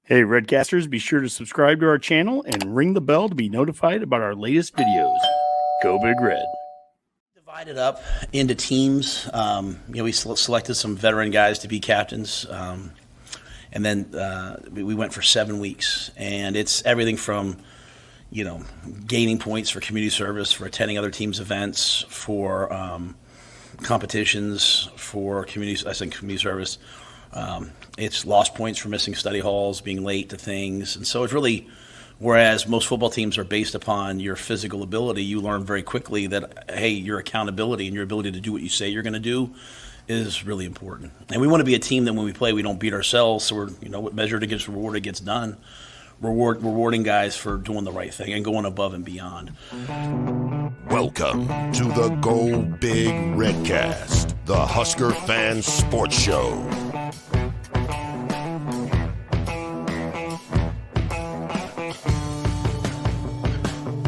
Hey, Redcasters, be sure to subscribe to our channel and ring the bell to be notified about our latest videos. Go Big Red. Divided up into teams. We selected some veteran guys to be captains. And then we went for 7 weeks. And it's everything from, gaining points for community service, for attending other teams' events, for competitions, for community service. It's lost points for missing study halls, being late to things. And so it's really, whereas most football teams are based upon your physical ability, you learn very quickly that, hey, your accountability and your ability to do what you say you're going to do is really important. And we want to be a team that when we play, we don't beat ourselves. So we're, measured against rewarded gets done. Rewarding guys for doing the right thing and going above and beyond. Welcome to the Go Big Redcast, the Husker fan sports show.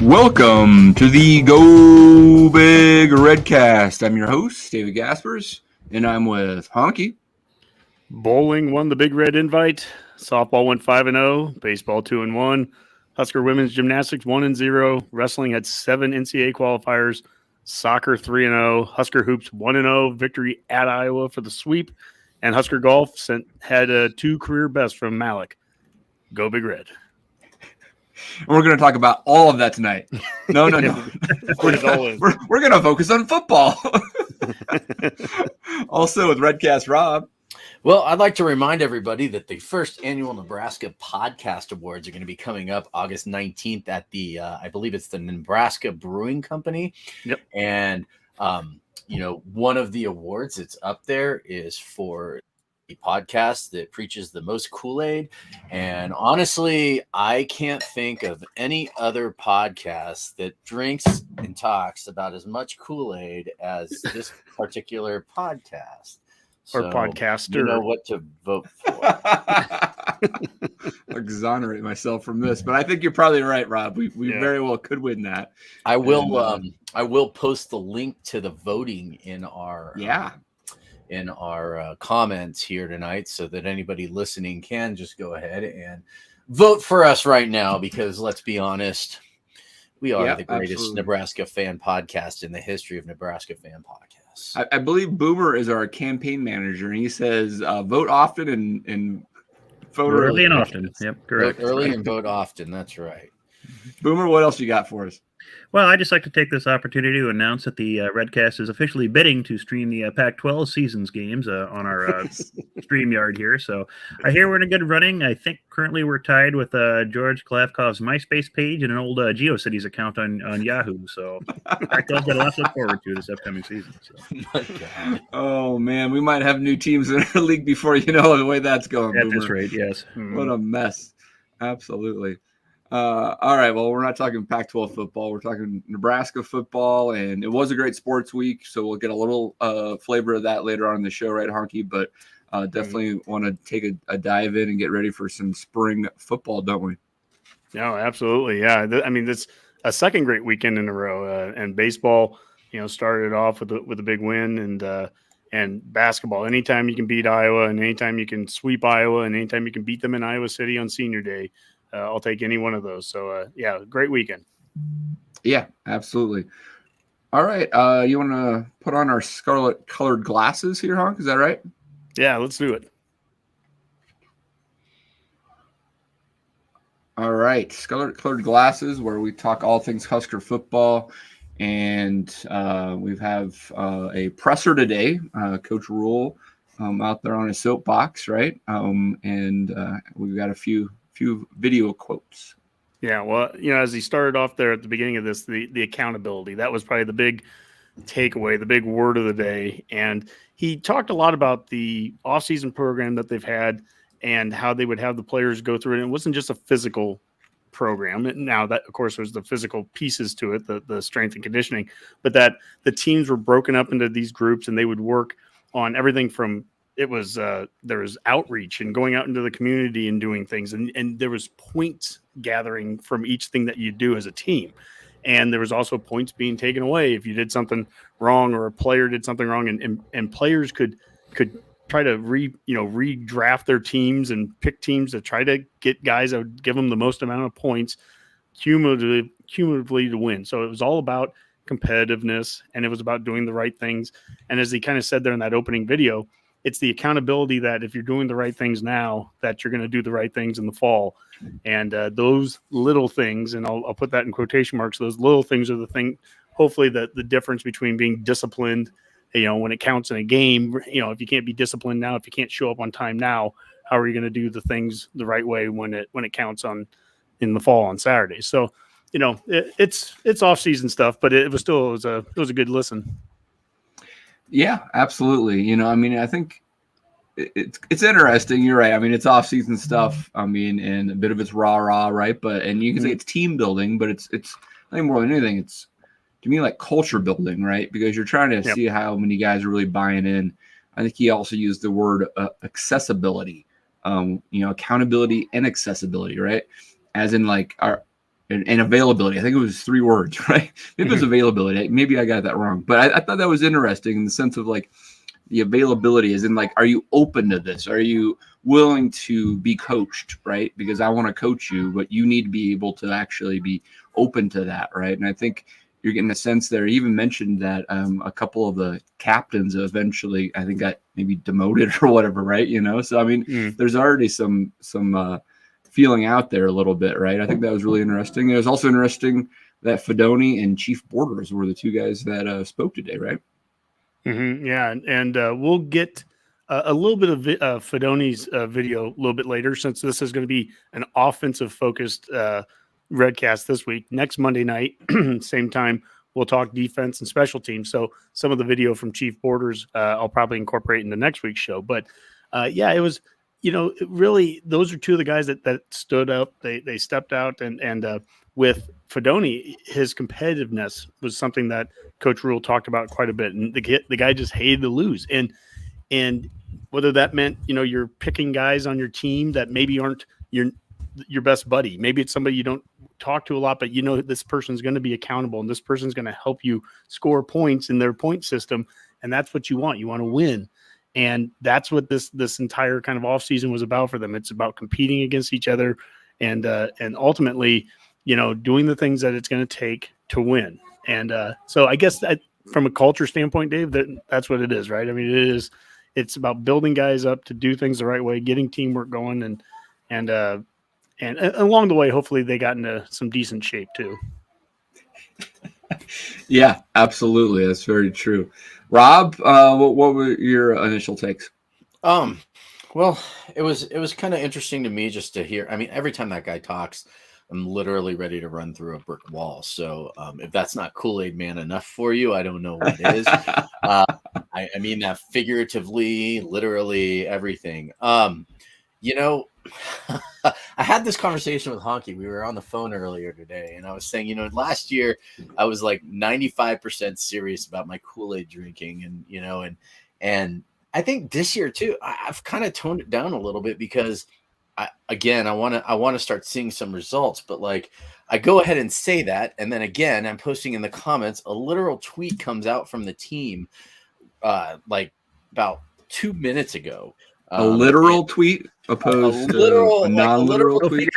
Welcome to the Go Big Redcast. I'm your host, David Gaspers, and I'm with Honky. Bowling won the Big Red invite. Softball went 5-0. Baseball 2-1. Husker women's gymnastics 1-0. Wrestling had 7 NCAA qualifiers. Soccer 3-0. Husker hoops 1-0. Victory at Iowa for the sweep. And Husker golf had 2 career bests from Malik. Go Big Red. We're going to talk about all of that tonight. No. We're going to focus on football. Also with Redcast Rob. Well, I'd like to remind everybody that the first annual Nebraska Podcast Awards are going to be coming up August 19th at the, I believe it's the Nebraska Brewing Company. Yep. And, one of the awards that's up there is for a podcast that preaches the most Kool-Aid. And honestly, I can't think of any other podcast that drinks and talks about as much Kool-Aid as this particular podcast. Or podcaster. You know what to vote for. Exonerate myself from this, but I think you're probably right, Rob. We very well could win that. I will post the link to the voting in our comments here tonight, so that anybody listening can just go ahead and vote for us right now. Because let's be honest, we are the greatest Nebraska fan podcast in the history of Nebraska fan podcasts. I believe Boomer is our campaign manager, and he says vote often and vote early and often. Yep, correct. Vote early and vote often. That's right. Boomer, what else you got for us? Well, I'd just like to take this opportunity to announce that the Redcast is officially bidding to stream the Pac-12 seasons games on our StreamYard here. So I hear we're in a good running. I think currently we're tied with George Klavkov's MySpace page and an old GeoCities account on Yahoo. So Pac-12's got a lot to look forward to this upcoming season. So. Oh, man, we might have new teams in our league before you know the way that's going. At this rate, yes. What a mess. Absolutely. All right, well, we're not talking Pac-12 football. We're talking Nebraska football, and it was a great sports week, so we'll get a little flavor of that later on in the show, right, Honky? But definitely want to take a dive in and get ready for some spring football, don't we? No, absolutely, yeah. That's a second great weekend in a row, and baseball, started off with a big win, and basketball. Anytime you can beat Iowa, and anytime you can sweep Iowa, and anytime you can beat them in Iowa City on Senior Day. I'll take any one of those. So, great weekend. Yeah, absolutely. All right. You want to put on our scarlet colored glasses here, Honk? Is that right? Yeah, let's do it. All right. Scarlet colored glasses, where we talk all things Husker football. And we have a presser today, Coach Rhule out there on his soapbox, right? And we've got a few video quotes. Yeah, well, as he started off there at the beginning of this, the accountability, that was probably the big takeaway, the big word of the day. And he talked a lot about the offseason program that they've had and how they would have the players go through it. And it wasn't just a physical program. Now that, of course, there's the physical pieces to it, the strength and conditioning, but that the teams were broken up into these groups and they would work on everything from there was outreach and going out into the community and doing things. And there was points gathering from each thing that you do as a team. And there was also points being taken away if you did something wrong or a player did something wrong, and players could try to redraft their teams and pick teams to try to get guys that would give them the most amount of points cumulatively to win. So it was all about competitiveness, and it was about doing the right things. And as he kind of said there in that opening video, it's the accountability that if you're doing the right things now, that you're going to do the right things in the fall. And those little things, and I'll put that in quotation marks, those little things are the thing, hopefully the difference between being disciplined, when it counts in a game. If you can't be disciplined now, if you can't show up on time now, how are you going to do the things the right way when it counts in the fall on Saturday? So, it's off season stuff, but it was a good listen. Yeah, absolutely. I think it's interesting. You're right. I mean, it's off season stuff. I mean, and a bit of it's rah, right? And you can say it's team building, but it's I think more than anything, it's to me like culture building, right? Because you're trying to see how many guys are really buying in. I think he also used the word accessibility, accountability and accessibility, right? As in like and availability. I think it was 3 words, right? Maybe it was availability. Maybe I got that wrong, but I thought that was interesting in the sense of like the availability is in like, are you open to this? Are you willing to be coached, right? Because I want to coach you, but you need to be able to actually be open to that, right? And I think you're getting a sense there. He even mentioned that a couple of the captains eventually, I think, got maybe demoted or whatever, right? So I mean, there's already some feeling out there a little bit, right? I think that was really interesting. It was also interesting that Fedoni and Chief Borders were the 2 guys that spoke today, right? Mm-hmm, yeah, and we'll get a little bit of Fedoni's video a little bit later, since this is going to be an offensive-focused Redcast this week. Next Monday night, same time, we'll talk defense and special teams. So some of the video from Chief Borders I'll probably incorporate into next week's show. But it was, really, those are 2 of the guys that stood up. They stepped out, and with Fedoni, his competitiveness was something that Coach Rhule talked about quite a bit. And the guy just hated to lose. And whether that meant, you're picking guys on your team that maybe aren't your best buddy. Maybe it's somebody you don't talk to a lot, but this person's going to be accountable, and this person's going to help you score points in their point system. And that's what you want. You want to win. And that's what this entire kind of offseason was about for them. It's about competing against each other and ultimately, doing the things that it's going to take to win. And so I guess that from a culture standpoint, Dave, that's what it is, right? I mean, it's about building guys up to do things the right way, getting teamwork going, and along the way, hopefully they got into some decent shape too. Yeah, absolutely. That's very true. Rob, what were your initial takes? Well, it was kind of interesting to me just to hear. I mean, every time that guy talks, I'm literally ready to run through a brick wall. So if that's not Kool-Aid Man enough for you, I don't know what is. I mean that figuratively, literally, everything. I had this conversation with Honky. We were on the phone earlier today, and I was saying, last year I was like 95% serious about my Kool-Aid drinking, and I think this year too, I've kind of toned it down a little bit because I want to start seeing some results, but like I go ahead and say that, and then again, I'm posting in the comments, a literal tweet comes out from the team, like about 2 minutes ago. A literal tweet opposed to a non-literal tweet.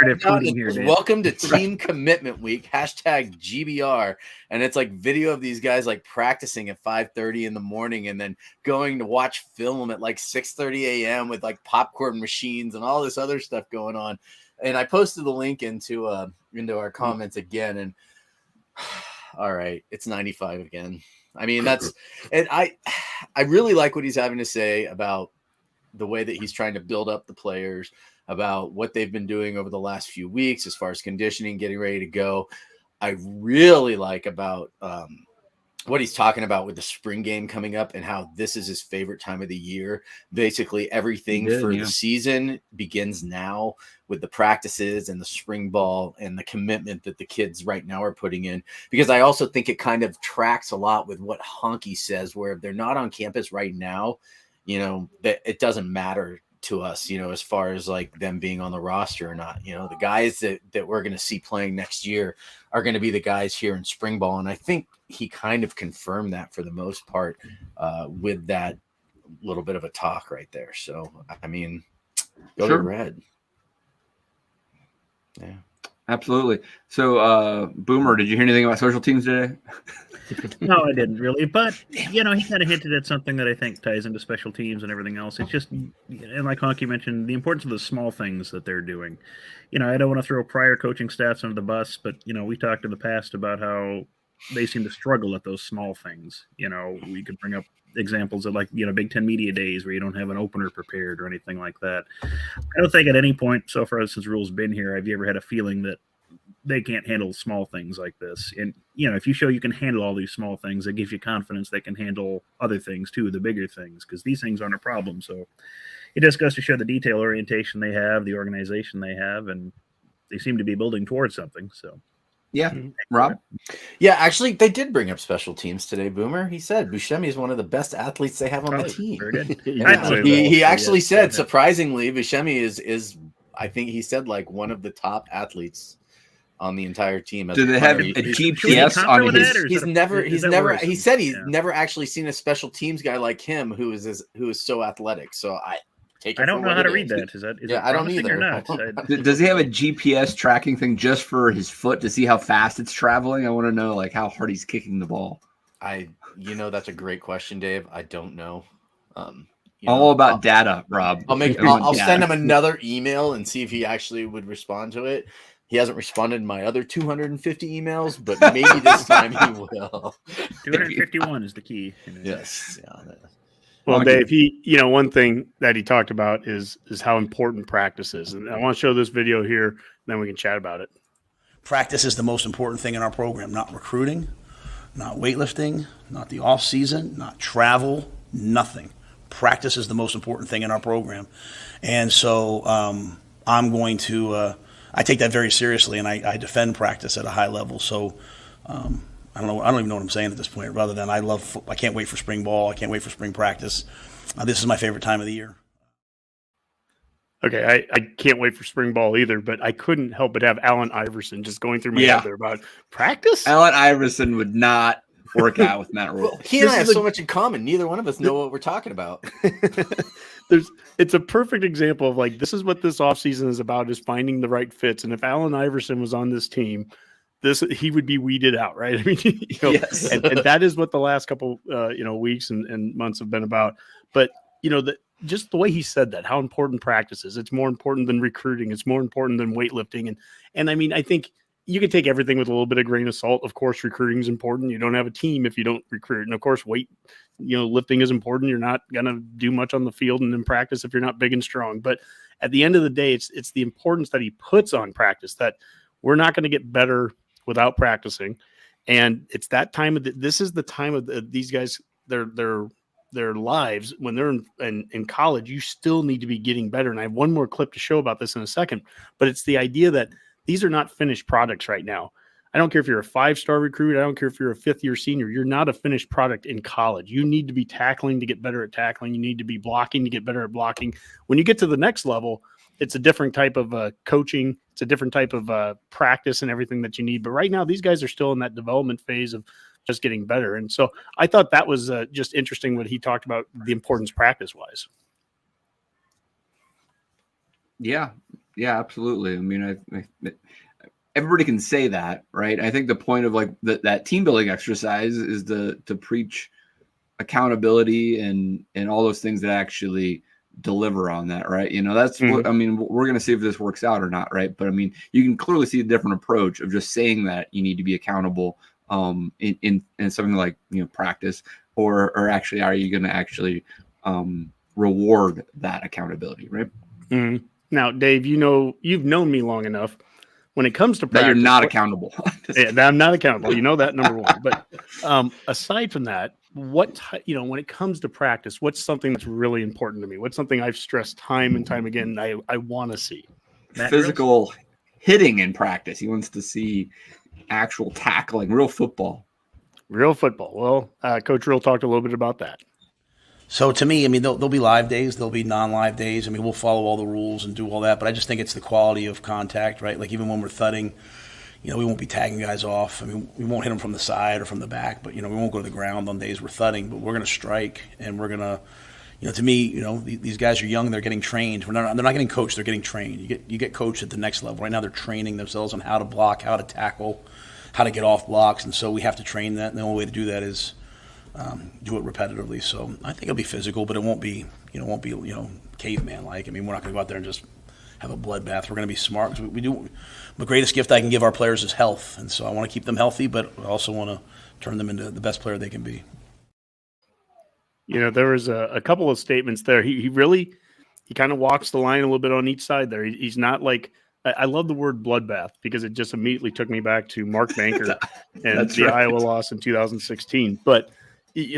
Welcome to Team Commitment Week, #GBR. And it's like video of these guys like practicing at 5:30 in the morning and then going to watch film at like 6:30 a.m. with like popcorn machines and all this other stuff going on. And I posted the link into our comments again. And all right, it's 95 again. I mean, and I really like what he's having to say about the way that he's trying to build up the players, about what they've been doing over the last few weeks as far as conditioning, getting ready to go. I really like about what he's talking about with the spring game coming up and how this is his favorite time of the year. Basically everything the season begins now with the practices and the spring ball and the commitment that the kids right now are putting in, because I also think it kind of tracks a lot with what Honky says, where if they're not on campus right now, that it doesn't matter to us, as far as like them being on the roster or not. The guys that we're going to see playing next year are going to be the guys here in spring ball. And I think he kind of confirmed that for the most part with that little bit of a talk right there. So, I mean, go Sure. to red. Yeah. Absolutely. So, Boomer, did you hear anything about special teams today? No, I didn't really, but he kind of hinted at something that I think ties into special teams and everything else. It's just, and like Honky mentioned, the importance of the small things that they're doing. I don't want to throw prior coaching staffs under the bus, but we talked in the past about how they seem to struggle at those small things. We could bring up examples of Big Ten media days where you don't have an opener prepared or anything like that. I don't think at any point so far since Rhule's been here have you ever had a feeling that they can't handle small things like this. And if you show you can handle all these small things, that gives you confidence they can handle other things too, the bigger things, because these things aren't a problem. So it just goes to show the detail orientation they have, the organization they have, and they seem to be building towards something. So Yeah. Rob? Yeah, actually, they did bring up special teams today, Boomer. He said Buscemi is one of the best athletes they have on the team. Very good. Yeah, he actually said, surprisingly, Buscemi is, I think he said, like one of the top athletes on the entire team. Do they have a GPS on his? He said he's never actually seen a special teams guy like him who is so athletic. So I don't know how to read that. Is that I don't either. Or not? Does he have a GPS tracking thing just for his foot to see how fast it's traveling? I want to know how hard he's kicking the ball. That's a great question, Dave. I don't know. All about data, Rob. I'll send him another email and see if he actually would respond to it. He hasn't responded to my other 250 emails, but maybe this time he will. 251 is the key. Yes. Yeah. Well, Dave, one thing that he talked about is how important practice is. And I want to show this video here, then we can chat about it. Practice is the most important thing in our program, not recruiting, not weightlifting, not the off season, not travel, nothing. Practice is the most important thing in our program. And so I'm going to I take that very seriously, and I defend practice at a high level. So I don't even know what I'm saying at this point, rather than I can't wait for spring ball. I can't wait for spring practice. This is my favorite time of the year. Okay, I can't wait for spring ball either, but I couldn't help but have Allen Iverson just going through my head there about practice. Allen Iverson would not work out with Matt Rhule. He and I have so much in common. Neither one of us know what we're talking about. It's a perfect example of this is what this offseason is about, is finding the right fits. And if Allen Iverson was on this team, he would be weeded out, right? I mean, yes. and that is what the last couple weeks and months have been about. But just the way he said that, how important practice is. It's more important than recruiting. It's more important than weightlifting. And I mean, I think you can take everything with a little bit of grain of salt. Of course, recruiting is important. You don't have a team if you don't recruit. And of course, lifting is important. You're not going to do much on the field and in practice if you're not big and strong. But at the end of the day, it's the importance that he puts on practice, that we're not going to get better without practicing. And it's that time this is the time of these guys, their lives when they're in college. You still need to be getting better. And I have one more clip to show about this in a second, but it's the idea that these are not finished products right now. I don't care if you're a 5-star recruit. I don't care if you're a 5th-year senior. You're not a finished product in college. You need to be tackling to get better at tackling. You need to be blocking to get better at blocking. When you get to the next level, it's a different type of coaching. It's a different type of practice and everything that you need. But right now, these guys are still in that development phase of just getting better. And so I thought that was just interesting what he talked about, the importance practice-wise. Yeah, absolutely. I mean, everybody can say that, right? I think the point of that team building exercise is to preach accountability and all those things that actually deliver on that, right? That's what I mean. We're going to see if this works out or not, right? But I mean, you can clearly see a different approach of just saying that you need to be accountable in something like practice, or actually, are you going to actually reward that accountability, right? Mm-hmm. Now, Dave, you've known me long enough. When it comes to practice, that you're not accountable. I'm not accountable. You know that, number one. But aside from that, when it comes to practice, what's something that's really important to me? What's something I've stressed time and time again? I want to see physical hitting in practice. He wants to see actual tackling, real football. Real football. Well, Coach Rhule talked a little bit about that. So to me, I mean, there'll be live days, there'll be non-live days. I mean, we'll follow all the rules and do all that, but I just think it's the quality of contact, right? Like even when we're thudding, we won't be tagging guys off. I mean, we won't hit them from the side or from the back, but we won't go to the ground on days we're thudding, but we're going to strike and we're going to, to me, these guys are young. They're getting trained. They're not getting coached. They're getting trained. You get coached at the next level. Right now, they're training themselves on how to block, how to tackle, how to get off blocks, and so we have to train that. And the only way to do that is do it repetitively. So I think it'll be physical, but it won't be caveman like. I mean, we're not going to go out there and just have a bloodbath. We're going to be smart because we do. The greatest gift I can give our players is health, and so I want to keep them healthy, but I also want to turn them into the best player they can be. There was a couple of statements there. He kind of walks the line a little bit on each side there. He's not like, I love the word bloodbath because it just immediately took me back to Mark Banker and the Iowa loss in 2016. But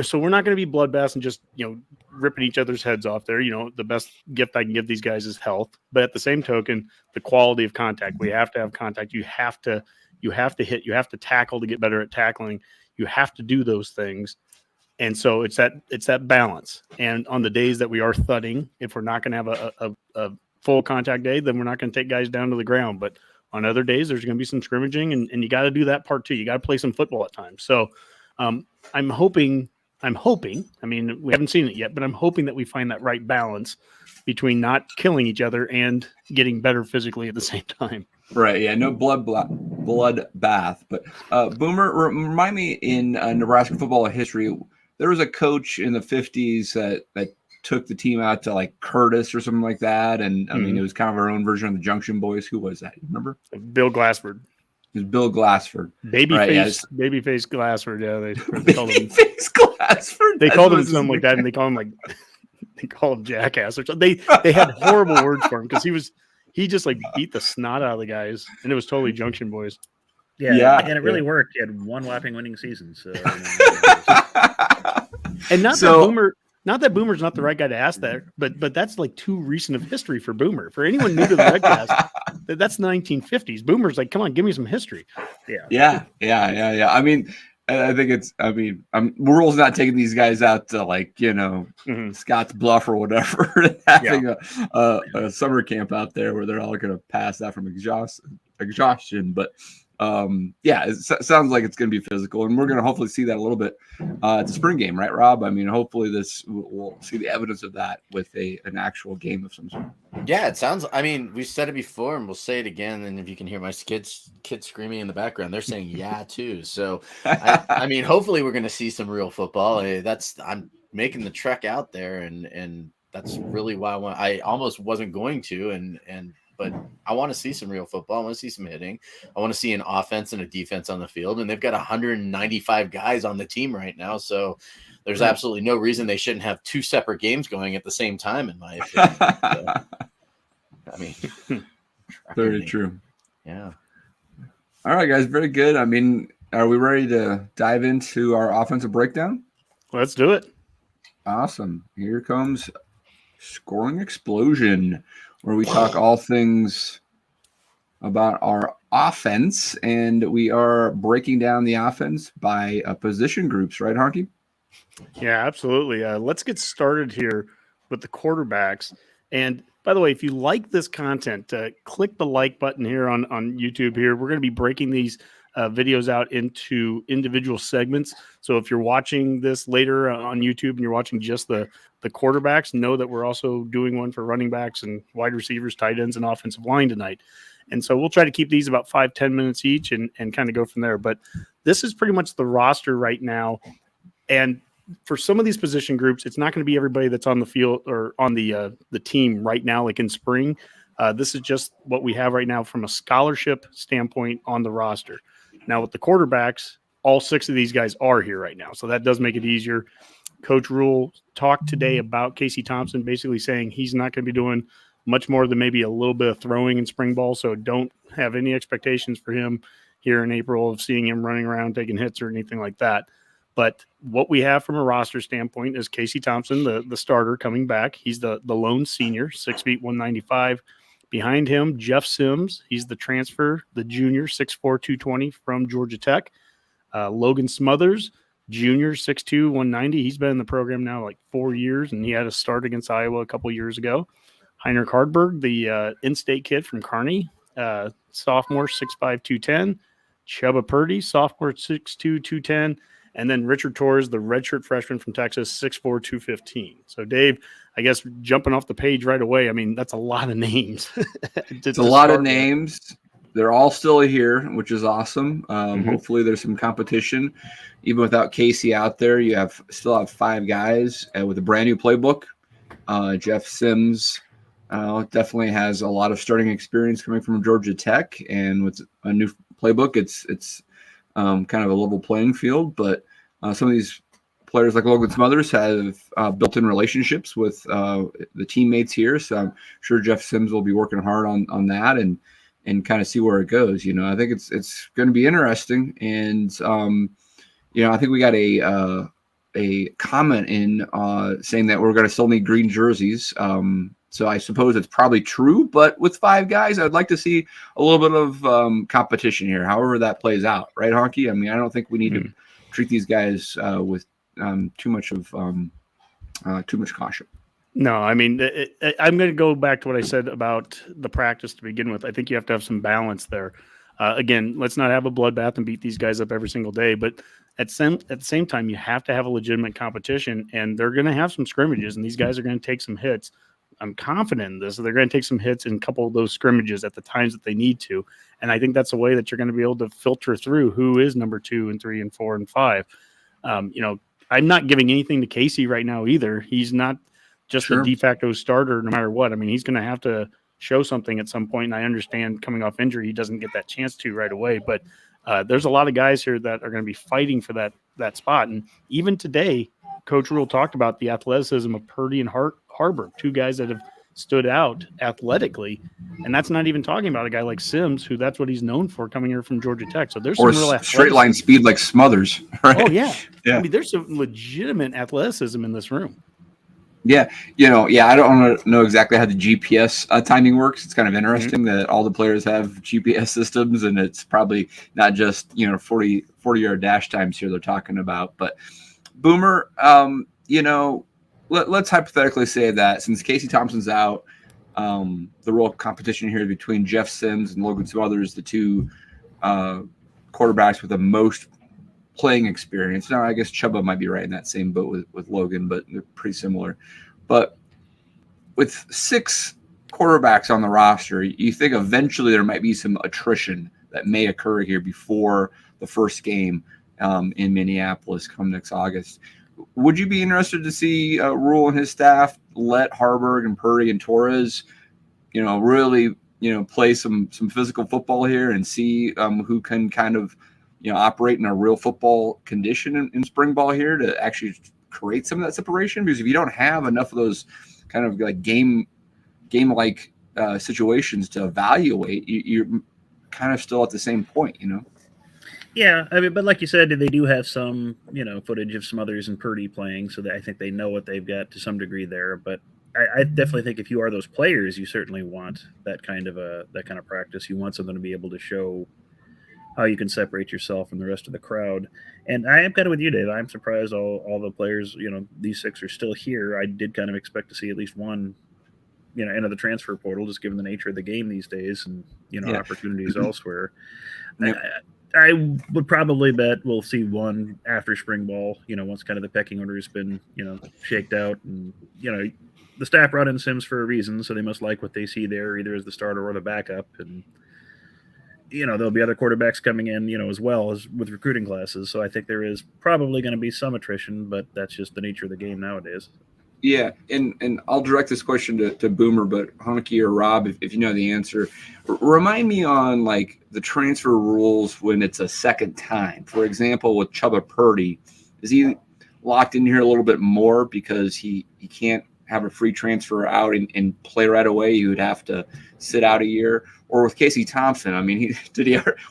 so we're not going to be bloodbaths and just, ripping each other's heads off there. The best gift I can give these guys is health. But at the same token, the quality of contact. We have to have contact. You have to hit, you have to tackle to get better at tackling. You have to do those things. And so it's that balance. And on the days that we are thudding, if we're not going to have a full contact day, then we're not going to take guys down to the ground. But on other days, there's going to be some scrimmaging, and you got to do that part too. You got to play some football at times. So I'm hoping. I mean, we haven't seen it yet, but I'm hoping that we find that right balance between not killing each other and getting better physically at the same time. Right. Yeah. No blood bath. But Boomer, remind me in Nebraska football history, there was a coach in the 50s that took the team out to like Curtis or something like that. And I mean, it was kind of our own version of the Junction Boys. Who was that? You remember? Bill Glassford. It was Bill Glassford. Babyface Glassford. Yeah. They called him Babyface Glassford. They called him something like that. And they call him Jackass or something. They had horrible words for him because he just like beat the snot out of the guys, and it was totally Junction Boys. Yeah, and it really worked. He had one whopping winning season. So, and not that Boomer's not the right guy to ask that, but that's like too recent of history for Boomer. For anyone new to the Redcast, that's the 1950s. Boomer's like, come on, give me some history. Yeah. I mean, I think Rhule's not taking these guys out to like, Scott's Bluff or whatever, having a summer camp out there where they're all going to pass out from exhaustion. But it sounds like it's going to be physical, and we're going to hopefully see that a little bit at the spring game, right, Rob? I mean, hopefully we'll see the evidence of that with an actual game of some sort. Yeah, it sounds. I mean, we've said it before, and we'll say it again. And if you can hear my kids screaming in the background, they're saying "yeah" too. So, I mean, hopefully we're going to see some real football. I'm making the trek out there, and that's really why I almost wasn't going to, but I want to see some real football. I want to see some hitting. I want to see an offense and a defense on the field. And they've got 195 guys on the team right now. So there's absolutely no reason they shouldn't have two separate games going at the same time, in my opinion. I mean, very true. Yeah. All right, guys. Very good. I mean, are we ready to dive into our offensive breakdown? Let's do it. Awesome. Here comes Scoring Explosion, where we talk all things about our offense, and we are breaking down the offense by position groups, right, Harky? Yeah, absolutely. Let's get started here with the quarterbacks. And by the way, if you like this content, click the like button here on YouTube here. We're going to be breaking these videos out into individual segments. So if you're watching this later on YouTube and you're watching just the quarterbacks, know that we're also doing one for running backs and wide receivers, tight ends, and offensive line tonight. And so we'll try to keep these about 5-10 minutes each and kind of go from there. But this is pretty much the roster right now. And for some of these position groups, it's not going to be everybody that's on the field or on the team right now, like in spring. This is just what we have right now from a scholarship standpoint on the roster. Now with the quarterbacks, all 6 of these guys are here right now. So that does make it easier. Coach Rhule talked today about Casey Thompson, basically saying he's not going to be doing much more than maybe a little bit of throwing in spring ball. So don't have any expectations for him here in April of seeing him running around, taking hits or anything like that. But what we have from a roster standpoint is Casey Thompson, the starter, coming back. He's the lone senior, 6 feet, 195. Behind him, Jeff Sims. He's the transfer, the junior, 6'4", 220 from Georgia Tech. Logan Smothers, junior, 6'2", 190. He's been in the program now like 4 years, and he had a start against Iowa a couple years ago. Heinrich Hardberg, the in-state kid from Kearney, sophomore, 6'5", 210. Chubba Purdy, sophomore, 6'2", 210. And then Richard Torres, the redshirt freshman from Texas, 6'4", 215. So, Dave, I guess jumping off the page right away, I mean, that's a lot of names. It's a lot of names. They're all still here, which is awesome. Hopefully there's some competition. Even without Casey out there, you still have 5 guys with a brand new playbook. Jeff Sims definitely has a lot of starting experience coming from Georgia Tech, and with a new playbook, it's kind of a level playing field. But some of these players like Logan Smothers have built-in relationships with the teammates here, so I'm sure Jeff Sims will be working hard on that and kind of see where it goes. I think it's going to be interesting, and I think we got a comment in saying that we're going to still need green jerseys. So I suppose it's probably true, but with 5 guys, I'd like to see a little bit of competition here, however that plays out. Right, Honky? I mean, I don't think we need to treat these guys with too much caution. No, I mean, I'm going to go back to what I said about the practice to begin with. I think you have to have some balance there. Again, let's not have a bloodbath and beat these guys up every single day, but at the same time, you have to have a legitimate competition, and they're going to have some scrimmages, and these guys are going to take some hits. I'm confident in this. They're going to take some hits in a couple of those scrimmages at the times that they need to, and I think that's a way that you're going to be able to filter through who is number 2 and 3 and 4 and 5. I'm not giving anything to Casey right now either. He's not just the de facto starter no matter what. I mean, he's going to have to show something at some point, and I understand coming off injury, he doesn't get that chance to right away. But there's a lot of guys here that are going to be fighting for that spot. And even today, Coach Rhule talked about the athleticism of Purdy and Harbor, 2 guys that have stood out athletically. And that's not even talking about a guy like Sims, who that's what he's known for coming here from Georgia Tech. So there's some real straight line speed like Smothers. Right? Oh, yeah. I mean, there's some legitimate athleticism in this room. Yeah, I don't know exactly how the GPS timing works. It's kind of interesting that all the players have GPS systems, and it's probably not just 40-yard dash times here they're talking about. But Boomer, let's hypothetically say that since Casey Thompson's out, the real competition here is between Jeff Sims and Logan Smothers, the 2 quarterbacks with the most playing experience. Now, I guess Chuba might be right in that same boat with Logan, but they're pretty similar. But with 6 quarterbacks on the roster, you think eventually there might be some attrition that may occur here before the first game in Minneapolis come next August. Would you be interested to see Rhule and his staff let Harburg and Purdy and Torres, really, play some physical football here and see who can kind of operate in a real football condition in spring ball here to actually create some of that separation? Because if you don't have enough of those kind of like game-like situations to evaluate, you're kind of still at the same point, Yeah, I mean, but like you said, they do have some, footage of Smothers and Purdy playing, so that I think they know what they've got to some degree there. But I definitely think if you are those players, you certainly want that kind of practice. You want something to be able to show how you can separate yourself from the rest of the crowd. And I am kind of with you, Dave. I'm surprised all the players, these 6 are still here. I did kind of expect to see at least one, enter the transfer portal, just given the nature of the game these days and, opportunities elsewhere. Yep. I would probably bet we'll see one after spring ball, once kind of the pecking order has been, shaked out. And, the staff brought in Sims for a reason, so they must like what they see there, either as the starter or the backup. And, there'll be other quarterbacks coming in, as well as with recruiting classes. So I think there is probably going to be some attrition, but that's just the nature of the game nowadays. Yeah, and I'll direct this question to Boomer, but Honky or Rob, if you know the answer, remind me on like the transfer rules when it's a second time. For example, with Chuba Purdy, is he locked in here a little bit more because he can't have a free transfer out and play right away? You would have to sit out a year. Or with Casey Thompson, I mean,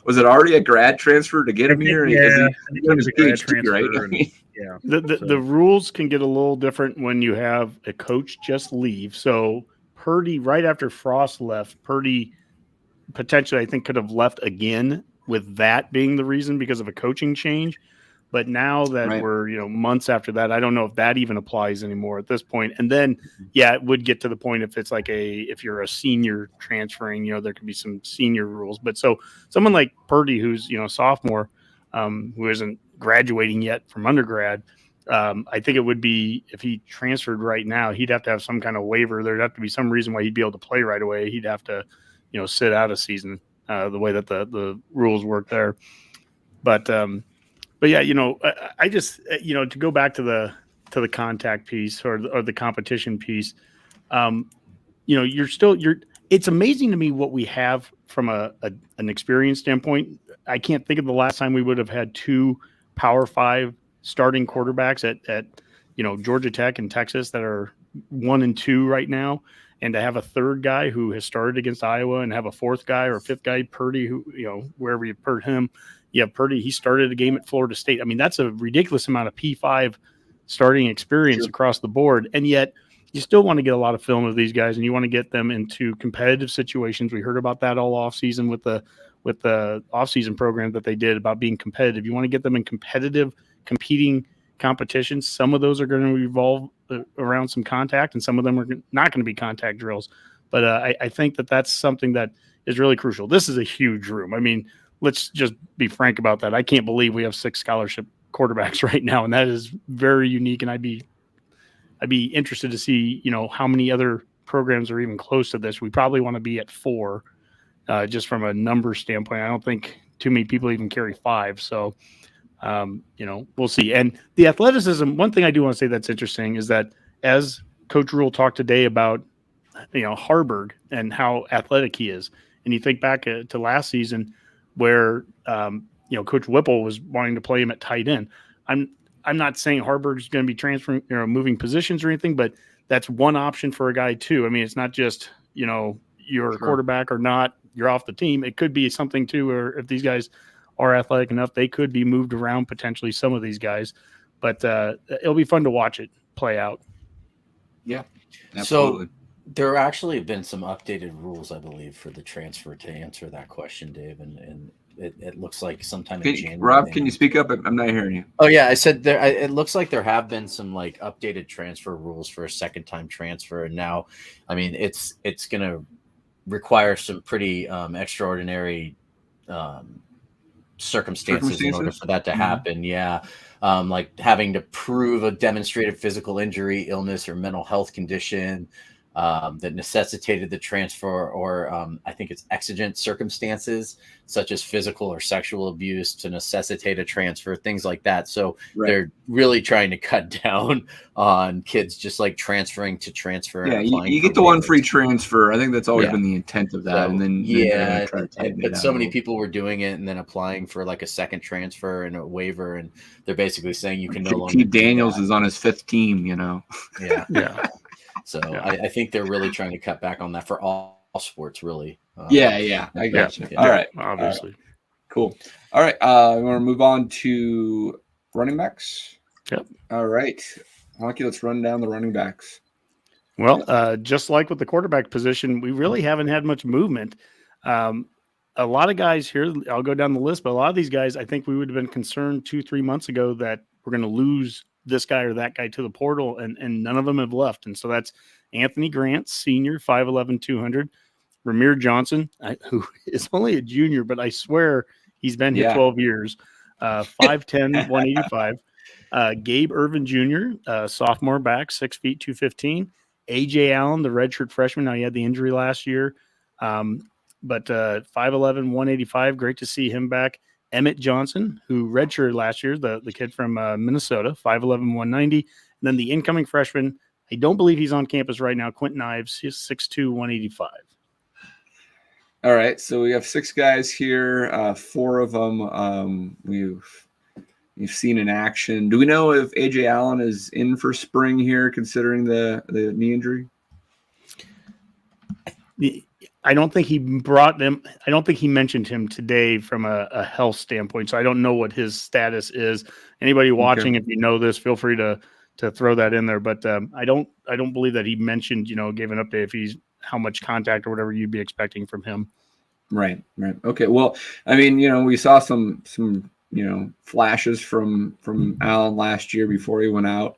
was it already a grad transfer to get him here? Yeah, he was a grad transfer, right? Yeah. The rules can get a little different when you have a coach just leave. So Purdy, right after Frost left, Purdy potentially, I think, could have left again with that being the reason because of a coaching change. But now that we're, months after that, I don't know if that even applies anymore at this point. And then, yeah, it would get to the point if it's like if you're a senior transferring, there could be some senior rules. But so someone like Purdy, who's, sophomore, who isn't graduating yet from undergrad. I think it would be if he transferred right now, he'd have to have some kind of waiver. There'd have to be some reason why he'd be able to play right away. He'd have to, sit out a season the way that the rules work there. But yeah, I just, to go back to the contact piece or the competition piece, it's amazing to me what we have from an experience standpoint. I can't think of the last time we would have had 2 Power 5 starting quarterbacks at Georgia Tech and Texas that are 1 and 2 right now, and to have a third guy who has started against Iowa and have a fourth guy or a fifth guy, Purdy, who wherever you put him, Purdy, he started a game at Florida State. I mean, that's a ridiculous amount of P5 starting experience across the board, and yet you still want to get a lot of film of these guys, and you want to get them into competitive situations. We heard about that all offseason with the offseason program that they did about being competitive. You want to get them in competing competitions. Some of those are going to revolve around some contact, and some of them are not going to be contact drills. But I think that's something that is really crucial. This is a huge room. I mean, let's just be frank about that. I can't believe we have 6 scholarship quarterbacks right now, and that is very unique. And I'd be interested to see, how many other programs are even close to this. We probably want to be at 4, just from a number standpoint. I don't think too many people even carry 5. So, we'll see. And the athleticism, one thing I do want to say that's interesting is that as Coach Rhule talked today about, Harburg and how athletic he is, and you think back to last season where, Coach Whipple was wanting to play him at tight end. I'm not saying Harburg's going to be transferring, moving positions or anything, but that's one option for a guy too. I mean, it's not just, you're a quarterback or not, you're off the team. It could be something too, or if these guys are athletic enough, they could be moved around potentially, some of these guys, but it'll be fun to watch it play out. Yeah, absolutely. So there actually have been some updated rules, I believe, for the transfer to answer that question, Dave, and it looks like sometime in January. Rob, can you speak up? I'm not hearing you. Oh yeah, I said there. It looks like there have been some updated transfer rules for a second-time transfer, and now, I mean, it's going to require some pretty extraordinary circumstances in order for that to happen. Yeah, like having to prove a demonstrated physical injury, illness, or mental health condition that necessitated the transfer, or I think it's exigent circumstances such as physical or sexual abuse to necessitate a transfer, things like that. So they're really trying to cut down on kids just transferring to transfer. Yeah, you get the one free transfer. I think that's always been the intent of that. So, and then but so many people were doing it and then applying for a second transfer and a waiver, and they're basically saying you can no longer. Keith Daniels is on his 5th team, Yeah. Yeah. So I think they're really trying to cut back on that for all sports, really. I got you. All right. Obviously. Cool. All right. We want to move on to running backs. Yep. All right. Honky, let's run down the running backs. Well, just like with the quarterback position, we really haven't had much movement. A lot of guys here, I'll go down the list, but a lot of these guys, I think we would have been concerned 2-3 months ago that we're going to lose this guy or that guy to the portal, and none of them have left. And so that's Anthony Grant, senior, 5'11", 200. Ramir Johnson, who is only a junior, but I swear he's been here 12 years, 5'10", 185. Gabe Irvin Jr., sophomore back, 6 feet, 215. A.J. Allen, the redshirt freshman. Now, he had the injury last year, but 5'11", 185. Great to see him back. Emmett Johnson, who redshirted last year, the kid from Minnesota, 5'11", 190. And then the incoming freshman, I don't believe he's on campus right now, Quentin Ives, he's 6'2", 185. All right, so we have 6 guys here. 4 of them we've seen in action. Do we know if A.J. Allen is in for spring here, considering the knee injury? I don't think he brought them. I don't think he mentioned him today from a health standpoint. So I don't know what his status is. Anybody watching, if you know this, feel free to throw that in there. But I don't believe that he mentioned, gave an update if he's how much contact or whatever you'd be expecting from him. Right. Okay. Well, I mean, we saw some flashes from Allen last year before he went out.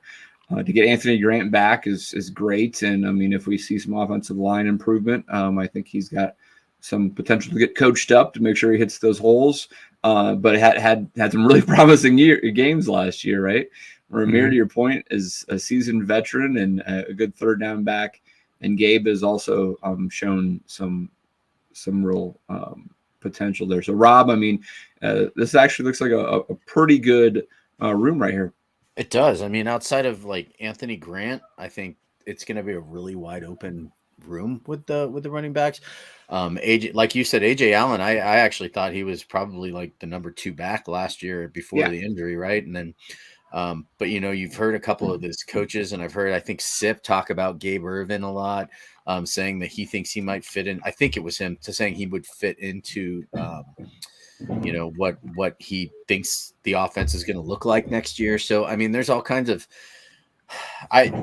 To get Anthony Grant back is great. And I mean, if we see some offensive line improvement, I think he's got some potential to get coached up to make sure he hits those holes. But had some really promising games last year, right? Ramir, to your point, is a seasoned veteran and a good third down back, and Gabe has also shown some real potential there. So, Rob, I mean, this actually looks like a pretty good room right here. It does. I mean, outside of like Anthony Grant, I think it's going to be a really wide open room with the running backs. AJ, like you said, AJ Allen, I actually thought he was probably like the number 2 back last year before the injury, right? And then, but you've heard a couple of his coaches, and I've heard, I think Sip talk about Gabe Ervin a lot, saying that he thinks he might fit in. I think it was him saying he would fit into, what he thinks the offense is going to look like next year. So, I mean, there's all kinds of,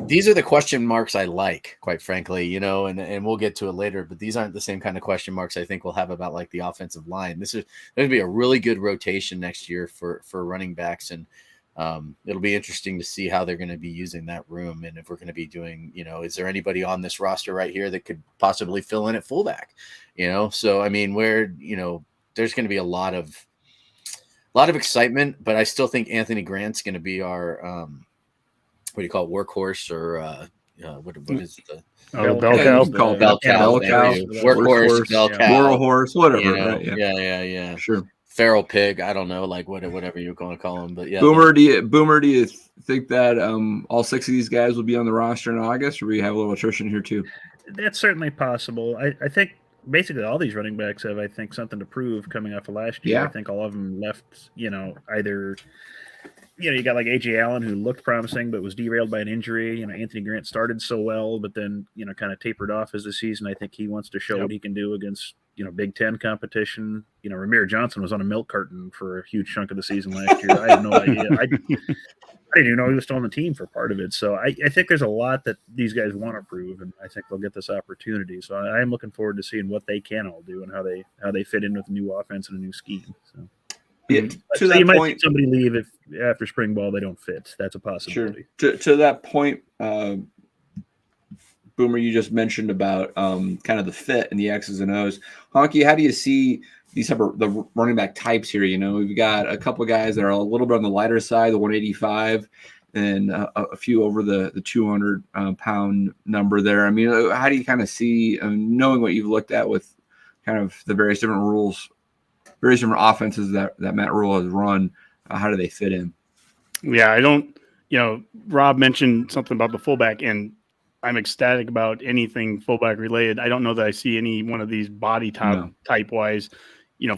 these are the question marks I like, quite frankly, and we'll get to it later, but these aren't the same kind of question marks I think we'll have about like the offensive line. There's going to be a really good rotation next year for running backs. And it'll be interesting to see how they're going to be using that room. And if we're going to be doing, is there anybody on this roster right here that could possibly fill in at fullback, So, I mean, there's going to be a lot of excitement, but I still think Anthony Grant's going to be our, what do you call it, workhorse, or what is the bell cow? Bell cow. Workhorse, bell cow, moral horse, whatever. Right? Yeah. Sure. Feral pig. I don't know, like whatever you're going to call him, but yeah. Boomer, do you think that all 6 of these guys will be on the roster in August, or we have a little attrition here too? That's certainly possible. I think basically all these running backs have, I think, something to prove coming off of last year. Yeah. I think all of them left, either. You got like AJ Allen, who looked promising but was derailed by an injury. Anthony Grant started so well, but then kind of tapered off as the season. I think he wants to show what he can do against Big Ten competition. Ramir Johnson was on a milk carton for a huge chunk of the season last year. I had no idea. I didn't even know he was still on the team for part of it. So I think there's a lot that these guys want to prove, and I think they'll get this opportunity. So I am looking forward to seeing what they can all do and how they fit in with a new offense and a new scheme. So. Yeah, so you might see somebody leave if after spring ball they don't fit. That's a possibility. Sure. To that point, Boomer, you just mentioned about kind of the fit and the X's and O's. Honky, how do you see these type of the running back types here? We've got a couple of guys that are a little bit on the lighter side, the 185, and a few over the 200 pound number there. I mean, how do you kind of see, knowing what you've looked at with kind of the various different rules, various different offenses that Matt Rhule has run, how do they fit in? Yeah, I don't, Rob mentioned something about the fullback, and I'm ecstatic about anything fullback related. I don't know that I see any one of these body type wise,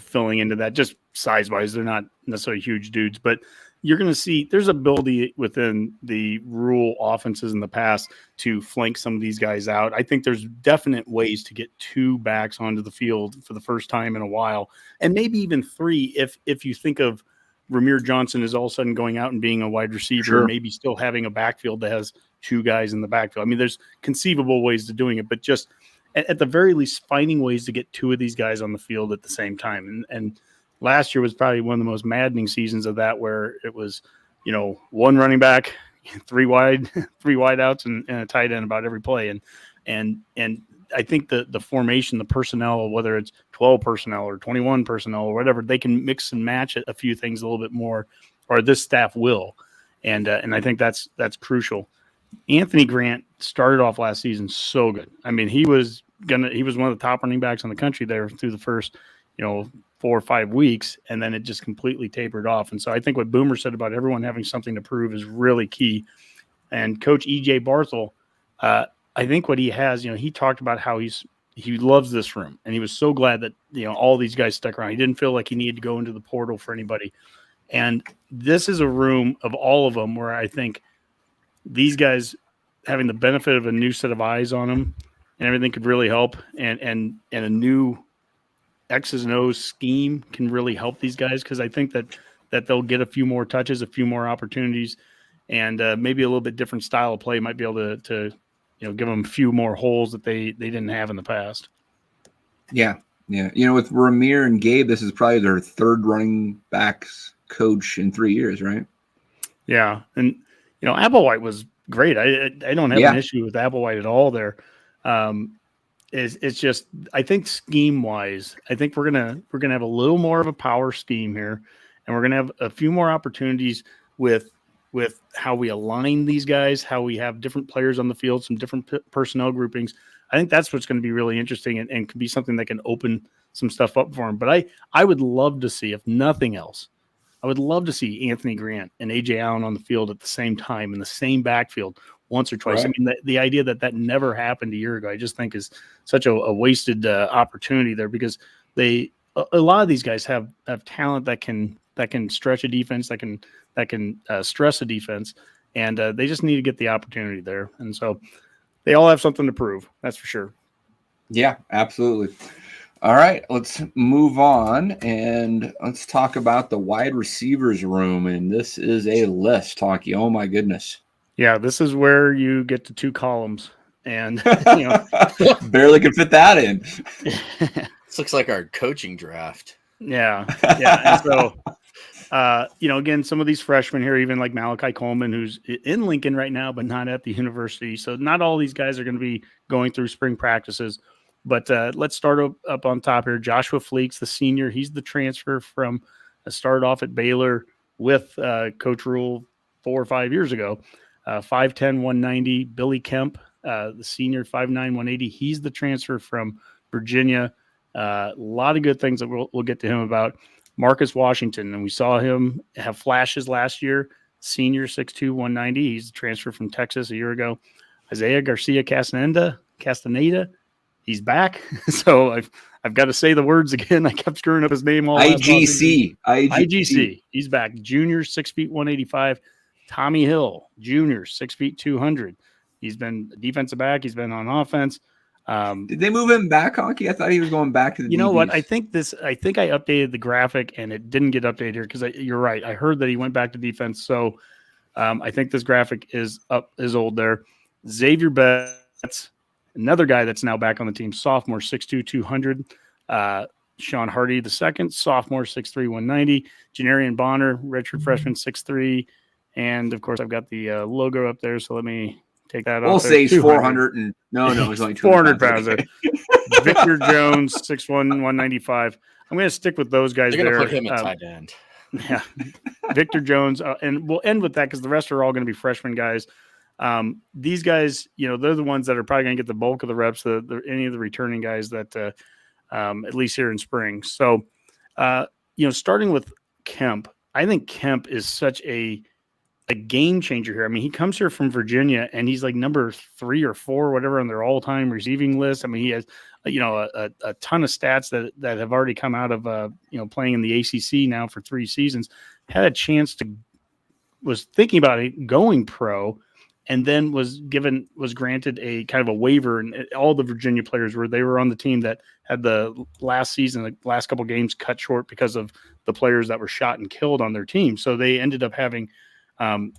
filling into that, just size wise. They're not necessarily huge dudes, but you're going to see there's ability within the Rhule offenses in the past to flank some of these guys out. I think there's definite ways to get 2 backs onto the field for the first time in a while, and maybe even 3 if you think of Ramir Johnson is all of a sudden going out and being a wide receiver, maybe still having a backfield that has 2 guys in the backfield. I mean, there's conceivable ways to doing it, but just at the very least finding ways to get 2 of these guys on the field at the same time. And last year was probably one of the most maddening seasons of that, where it was, 1 running back, 3 wide outs and a tight end about every play. And I think the formation, the personnel, whether it's 12 personnel or 21 personnel or whatever, they can mix and match a few things a little bit more, or this staff will. And I think that's crucial. Anthony Grant started off last season so good. I mean, he was one of the top running backs in the country there through the first, 4 or 5 weeks, and then it just completely tapered off. And so I think what Boomer said about everyone having something to prove is really key. And Coach E.J. Barthel, I think what he has, he talked about how he loves this room, and he was so glad that, all these guys stuck around. He didn't feel like he needed to go into the portal for anybody. And this is a room of all of them where I think these guys having the benefit of a new set of eyes on them and everything could really help. And a new X's and O's scheme can really help these guys, because I think that they'll get a few more touches, a few more opportunities, and maybe a little bit different style of play might be able to give them a few more holes that they didn't have in the past. Yeah. With Ramir and Gabe, this is probably their 3rd running backs coach in 3 years, right? Yeah, and Applewhite was great. I don't have an issue with Applewhite at all there. it's just, I think scheme wise, I think we're gonna have a little more of a power scheme here, and we're gonna have a few more opportunities with how we align these guys, how we have different players on the field, some different personnel groupings. I think that's what's going to be really interesting and could be something that can open some stuff up for him. But I would love to see, if nothing else, I would love to see Anthony Grant and AJ Allen on the field at the same time in the same backfield once or twice. Right. I mean, the idea that never happened a year ago, I just think is such a wasted opportunity there, because a lot of these guys have talent that can stretch a defense, that can stress a defense, and they just need to get the opportunity there. And so they all have something to prove. That's for sure. Yeah, absolutely. All right, let's move on and let's talk about the wide receivers room. And this is a list, Honky. Oh my goodness. Yeah, this is where you get to 2 columns, and barely can fit that in. This looks like our coaching draft. Yeah. And so, again, some of these freshmen here, even like Malachi Coleman, who's in Lincoln right now, but not at the university. So not all these guys are going to be going through spring practices. But let's start up on top here. Joshua Fleeks, the senior, he's the transfer from started off at Baylor with Coach Rhule 4 or 5 years ago. 5'10", 190. Billy Kemp, the senior, 5'9", 180. He's the transfer from Virginia. A lot of good things that we'll get to him about. Marcus Washington, and we saw him have flashes last year. Senior, 6'2", 190. He's the transfer from Texas a year ago. Isaiah Garcia Castaneda. He's back. So I've got to say the words again. I kept screwing up his name all IGC. He's back. Junior, 6 feet, 185. Tommy Hill, junior, 6 feet, 200. He's been defensive back. He's been on offense. Did they move him back, Honky? I thought he was going back to the You know DBs. what? I think I updated the graphic and it didn't get updated here because you're right. I heard that he went back to defense. So I think this graphic is old there. Xavier Betts, another guy that's now back on the team, sophomore, 6'2", 200. Sean Hardy, the second, sophomore, 6'3", 190. Janarian Bonner, redshirt freshman, 6'3". And, of course, I've got the logo up there, so let me take that off. We'll say he's 400. And no, he's only 400 pounds. Victor Jones, 6'1", 195. I'm going to stick with those guys there. They're going to put him at tight end. Yeah. Victor Jones. And we'll end with that because the rest are all going to be freshman guys. These guys, they're the ones that are probably going to get the bulk of the reps, any of the returning guys that at least here in spring. So, starting with Kemp, I think Kemp is such a game changer here. I mean, he comes here from Virginia and he's like number 3 or 4, whatever, on their all-time receiving list. I mean, he has, a ton of stats that have already come out of, playing in the ACC now for 3 seasons. Had a chance was thinking about it, going pro, and then was granted a kind of a waiver. And all the Virginia players were on the team that had the last season, the last couple games cut short because of the players that were shot and killed on their team. So they ended up having,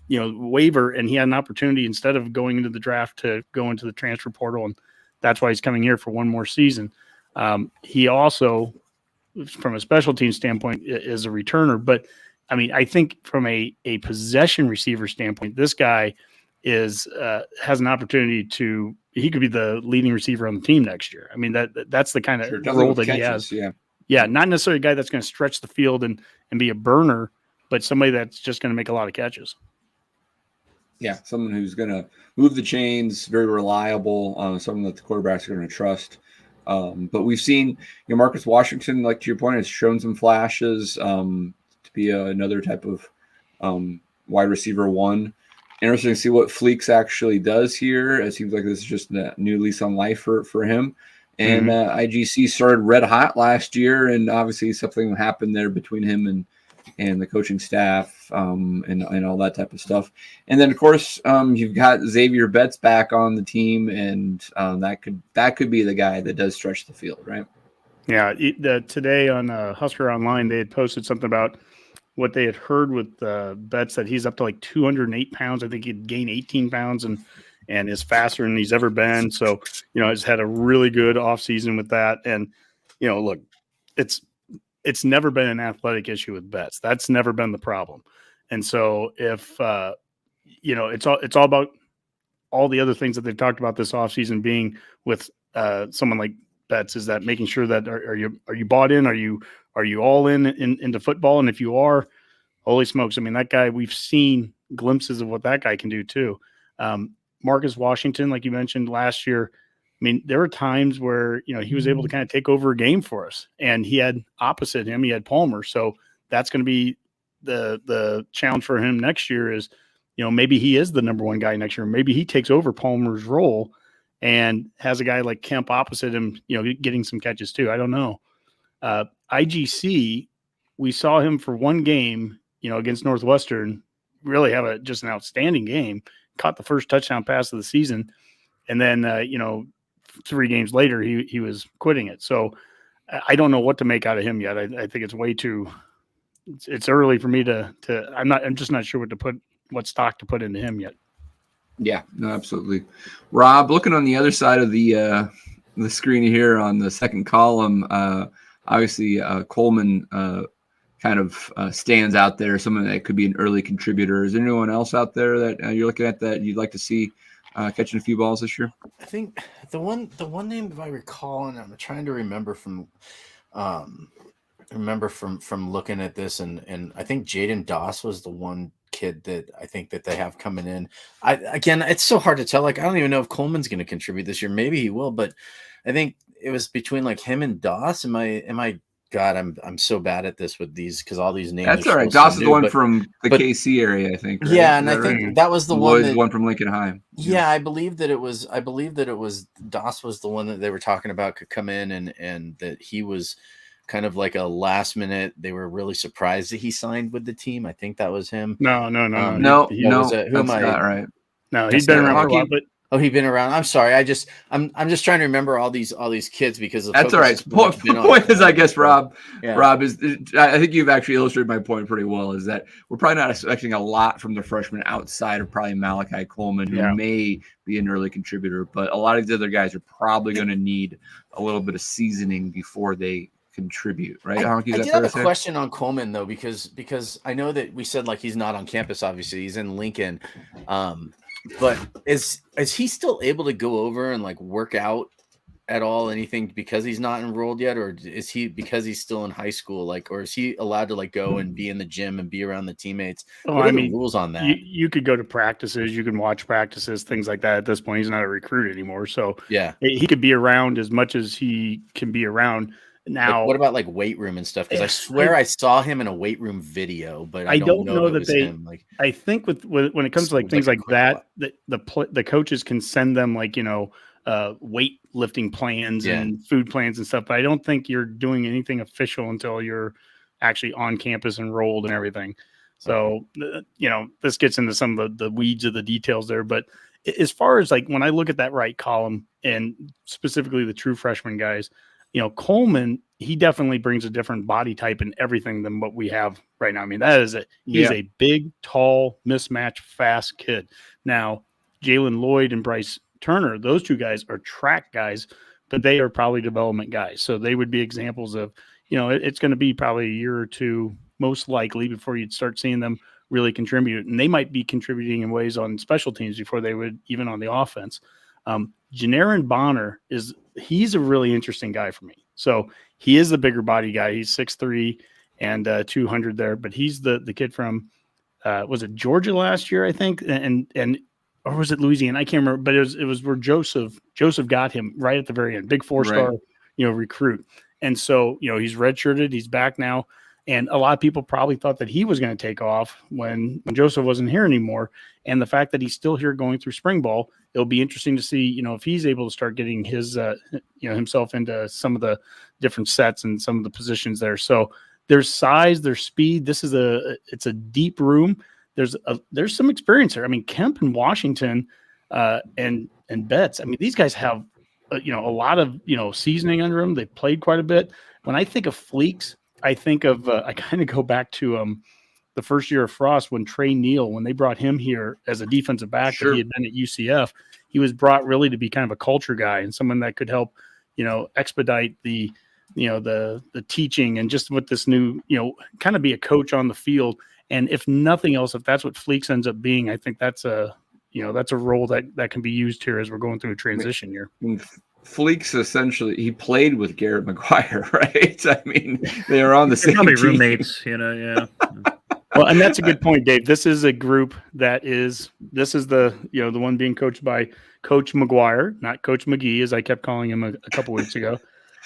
waiver, and he had an opportunity instead of going into the draft to go into the transfer portal. And that's why he's coming here for one more season. He also, from a special team standpoint, is a returner. But I mean, I think from a possession receiver standpoint, this guy has an opportunity he could be the leading receiver on the team next year. I mean, that's the kind of role that he has. Yeah. Not necessarily a guy that's going to stretch the field and be a burner, but somebody that's just going to make a lot of catches. Yeah, someone who's going to move the chains, very reliable, someone that the quarterbacks are going to trust. But we've seen, Marcus Washington, like to your point, has shown some flashes to be another type of wide receiver 1. Interesting to see what Fleeks actually does here. It seems like this is just a new lease on life for him. And IGC started red hot last year, and obviously something happened there between him and the coaching staff and all that type of stuff. And then, of course, you've got Xavier Betts back on the team, and that could be the guy that does stretch the field, right? Yeah. Today on Husker OLine, they had posted something about what they had heard with Betts, that he's up to like 208 pounds. I think he'd gain 18 pounds and is faster than he's ever been. So, has had a really good offseason with that. And, look, it's never been an athletic issue with Betts. That's never been the problem. And so if, it's all about all the other things that they've talked about this offseason being with someone like Betts, is that making sure that are you bought in? Are you all into football? And if you are, holy smokes! I mean, that guy, we've seen glimpses of what that guy can do too. Marcus Washington, like you mentioned last year, I mean, there were times where, he was able to kind of take over a game for us, and he had opposite him, he had Palmer. So that's going to be the challenge for him next year is, maybe he is the number one guy next year. Maybe he takes over Palmer's role and has a guy like Kemp opposite him, getting some catches too. I don't know. IGC, we saw him for one game, against Northwestern, really have just an outstanding game, caught the first touchdown pass of the season. And then, 3 games later, he was quitting it. So I don't know what to make out of him yet. I think it's way too, it's early for me I'm just not sure what stock to put into him yet. Yeah, no, absolutely. Rob, looking on the other side of the screen here on the second column, obviously Coleman kind of stands out there, someone that could be an early contributor. Is there anyone else out there that you're looking at that you'd like to see catching a few balls this year? I think the one name, if I recall, and I'm trying to remember from looking at this, and I think Jaden Doss was the one kid that I think that they have coming in. Again, it's so hard to tell. Like, I don't even know if Coleman's going to contribute this year. Maybe he will, but I think it was between like him and Doss. Am I? God, I'm so bad at this with these because all these names. That's all right. Doss is the one from the KC area, I think. Right? Yeah, and I think that was the one from Lincoln High. Yeah, I believe that it was Doss was the one that they were talking about could come in and that he was kind of like a last minute. They were really surprised that he signed with the team. I think that was him. No. Who am I? Not right. No, he's been around for a while, but. Oh, he's been around. I'm sorry. I'm just trying to remember all these kids because that's all right. The point is, I guess, Rob, is I think you've actually illustrated my point pretty well. Is that we're probably not expecting a lot from the freshmen outside of probably Malachi Coleman, who may be an early contributor, but a lot of these other guys are probably going to need a little bit of seasoning before they contribute, right? I did have a question on Coleman though, because I know that we said like he's not on campus. Obviously, he's in Lincoln. But is he still able to go over and like work out at all, anything, because he's not enrolled yet, or is he because he's still in high school, like, or is he allowed to like go and be in the gym and be around the teammates? What are the rules on that? You could go to practices, you can watch practices, things like that. At this point, he's not a recruit anymore, so yeah, he could be around as much as he can be around. Now, like, what about like weight room and stuff? Because I swear I saw him in a weight room video, but I don't know that they. Him. Like, I think when it comes to like things like that, the coaches can send them like weight lifting plans and food plans and stuff. But I don't think you're doing anything official until you're actually on campus enrolled and everything. So this gets into some of the weeds of the details there. But as far as like when I look at that right column and specifically the true freshman guys. Coleman, he definitely brings a different body type and everything than what we have right now. I mean, he's a big, tall, mismatched, fast kid. Now, Jalen Lloyd and Bryce Turner, those two guys are track guys, but they are probably development guys. So they would be examples of, it's going to be probably a year or two, most likely, before you'd start seeing them really contribute. And they might be contributing in ways on special teams before they would even on the offense. Janarin Bonner he's a really interesting guy for me. So he is the bigger body guy. He's 6'3" and 200 there, but he's the kid from was it Georgia last year, I think, and or was it Louisiana? I can't remember, but it was where Joseph got him right at the very end. Big 4-star, recruit. And so, he's redshirted, he's back now. And a lot of people probably thought that he was going to take off when Joseph wasn't here anymore. And the fact that he's still here going through spring ball, it'll be interesting to see, if he's able to start getting his, himself into some of the different sets and some of the positions there. So there's size, there's speed. It's a deep room. There's some experience here. I mean, Kemp and Washington and Betts. I mean, these guys have, a lot of, seasoning under them. They've played quite a bit. When I think of Fleeks, I think of I kind of go back to the first year of Frost when Trey Neal, when they brought him here as a defensive back that he had been at UCF, he was brought really to be kind of a culture guy and someone that could help, expedite the teaching and just with this new, kind of be a coach on the field. And if nothing else, if that's what Fleeks ends up being, I think that's a role that can be used here as we're going through a transition year. Fleeks essentially he played with Garrett McGuire, right? I mean, they are on the same Probably team. roommates, yeah. Well, and that's a good point, Dave. This is a group this is the the one being coached by Coach McGuire, not Coach McGee, as I kept calling him a couple weeks ago.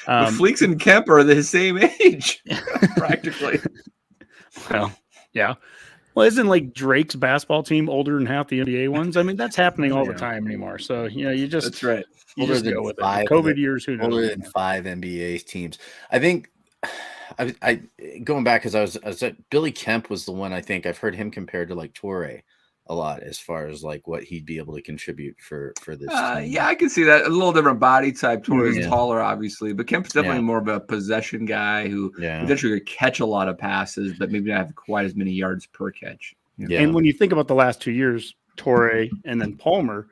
But Fleeks and Kemp are the same age, practically. Well, yeah. Well, isn't like Drake's basketball team older than half the NBA ones? I mean, that's happening all the time anymore. So you just That's right. You just go with it. COVID years, who knows? Older than 5 NBA teams. I think I going back because I was at Billy Kemp was the one I think I've heard him compared to like Torre a lot as far as like what he'd be able to contribute for this team. Yeah, I can see that. A little different body type. Torre is Yeah. taller, obviously, but Kemp's definitely more of a possession guy who potentially could catch a lot of passes, but maybe not have quite as many yards per catch. Yeah. And when you think about the last 2 years, Torre and then Palmer,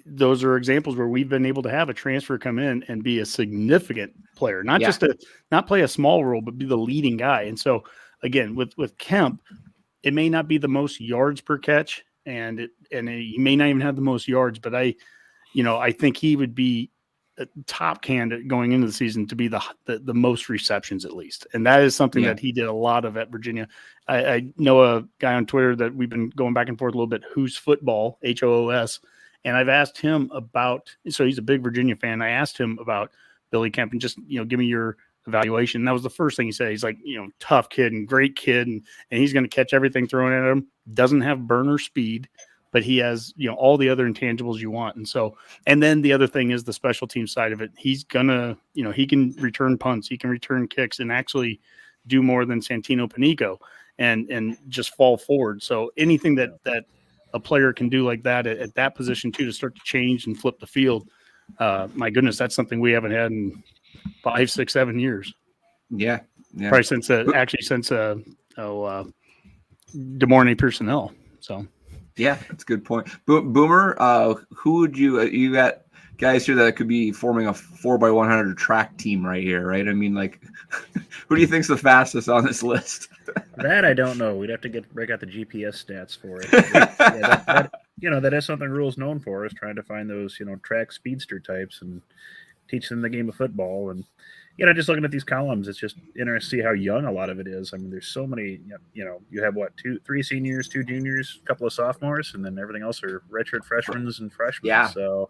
those are examples where we've been able to have a transfer come in and be a significant player, not just not play a small role, but be the leading guy. And so again, with Kemp, it may not be the most yards per catch, and he may not even have the most yards, but I think he would be a top candidate going into the season to be the most receptions at least. And that is something that he did a lot of at Virginia. I know a guy on Twitter that we've been going back and forth a little bit, Who's Football, HOOS. And I've asked him so he's a big Virginia fan. I asked him about Billy Kemp and just, give me your evaluation. And that was the first thing he said. He's like, tough kid and great kid. And he's going to catch everything thrown at him. Doesn't have burner speed, but he has, all the other intangibles you want. And so, and then the other thing is the special team side of it. He's gonna, he can return punts, he can return kicks and actually do more than Santino Panico and just fall forward. So anything that a player can do like that at that position too, to start to change and flip the field. My goodness, that's something we haven't had in 5, 6, 7 years. Yeah. Probably since DeMornay Personnel. So, yeah, that's a good point. Boomer, who would you got guys here that could be forming a 4x100 track team right here, right? I mean, like, who do you think's the fastest on this list? That I don't know. We'd have to break out the GPS stats for it. That is something Rhule's known for, is trying to find those, track speedster types and teach them the game of football. And, just looking at these columns, it's just interesting to see how young a lot of it is. I mean, there's so many, you have 3 seniors, 2 juniors, a couple of sophomores, and then everything else are redshirt freshmen and freshmen. Yeah. So,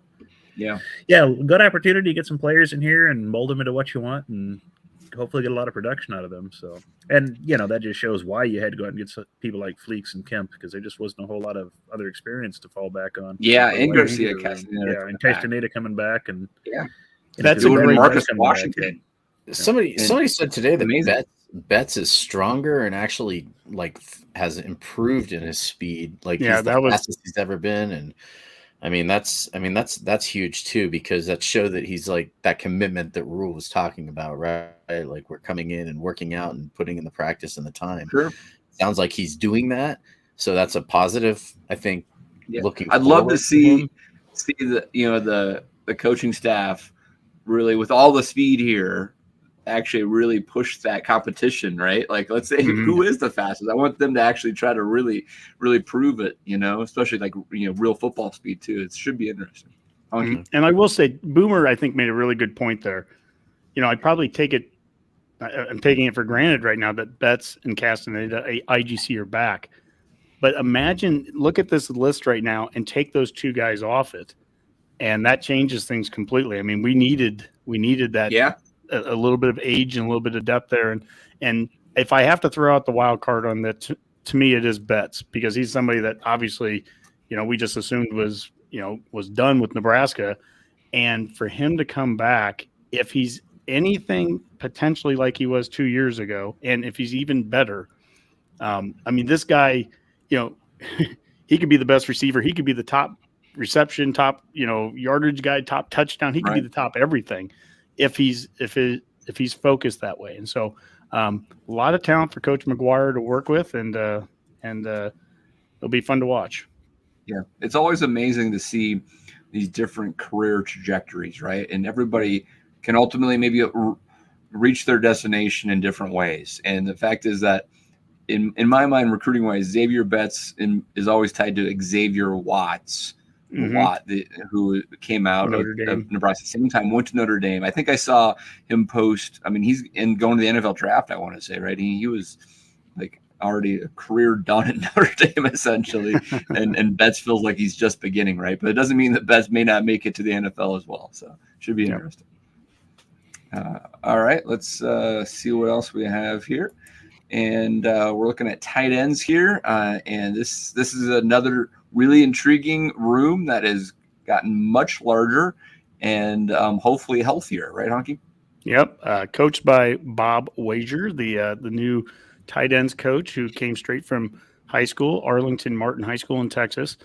yeah, good opportunity to get some players in here and mold them into what you want and hopefully get a lot of production out of them. So, and that just shows why you had to go out and get people like Fleeks and Kemp, because there just wasn't a whole lot of other experience to fall back on. Yeah, and Garcia Castaneda. And Castaneda coming back, and that's a great Marcus Washington. Somebody said today that Betts is stronger and actually has improved in his speed. Like he's the fastest he's ever been, and I mean that's huge too, because that showed that he's like that commitment that Rhule was talking about, right? Like we're coming in and working out and putting in the practice and the time. Sure. Sounds like he's doing that, so that's a positive. I think. Yeah. Looking, I'd love to see the coaching staff really with all the speed here actually really push that competition, right? Like, let's say who is the fastest. I want them to actually try to really, really prove it, especially like, real football speed too. It should be interesting. And I will say Boomer, I think, made a really good point there. I'd probably I'm taking it for granted right now that Betts and Castaneda, IGC are back. But look at this list right now and take those 2 guys off it. And that changes things completely. I mean, we needed that. Yeah. A little bit of age and a little bit of depth there. And if I have to throw out the wild card on that, to me, it is Betts, because he's somebody that obviously, we just assumed was done with Nebraska. And for him to come back, if he's anything potentially like he was 2 years ago, and if he's even better, this guy, he could be the best receiver. He could be the top reception, top, yardage guy, top touchdown. He could be the top everything if he's focused that way. And so a lot of talent for Coach McGuire to work with, and it'll be fun to watch. Yeah, it's always amazing to see these different career trajectories, right? And everybody can ultimately maybe reach their destination in different ways. And the fact is that in my mind, recruiting wise, Xavier Betts is always tied to Xavier Watts, Watt, who came out of Nebraska, same time, went to Notre Dame. I think I saw him post. I mean, he's going to the NFL draft, I want to say, right? He was like already a career done at Notre Dame, essentially. and Betts feels like he's just beginning, right? But it doesn't mean that Betts may not make it to the NFL as well. So should be interesting. All right, let's see what else we have here. And we're looking at tight ends here. And this is another really intriguing room that has gotten much larger and hopefully healthier, right, Honky? Yep. Coached by Bob Wager, the new tight ends coach who came straight from high school, Arlington Martin High School in Texas.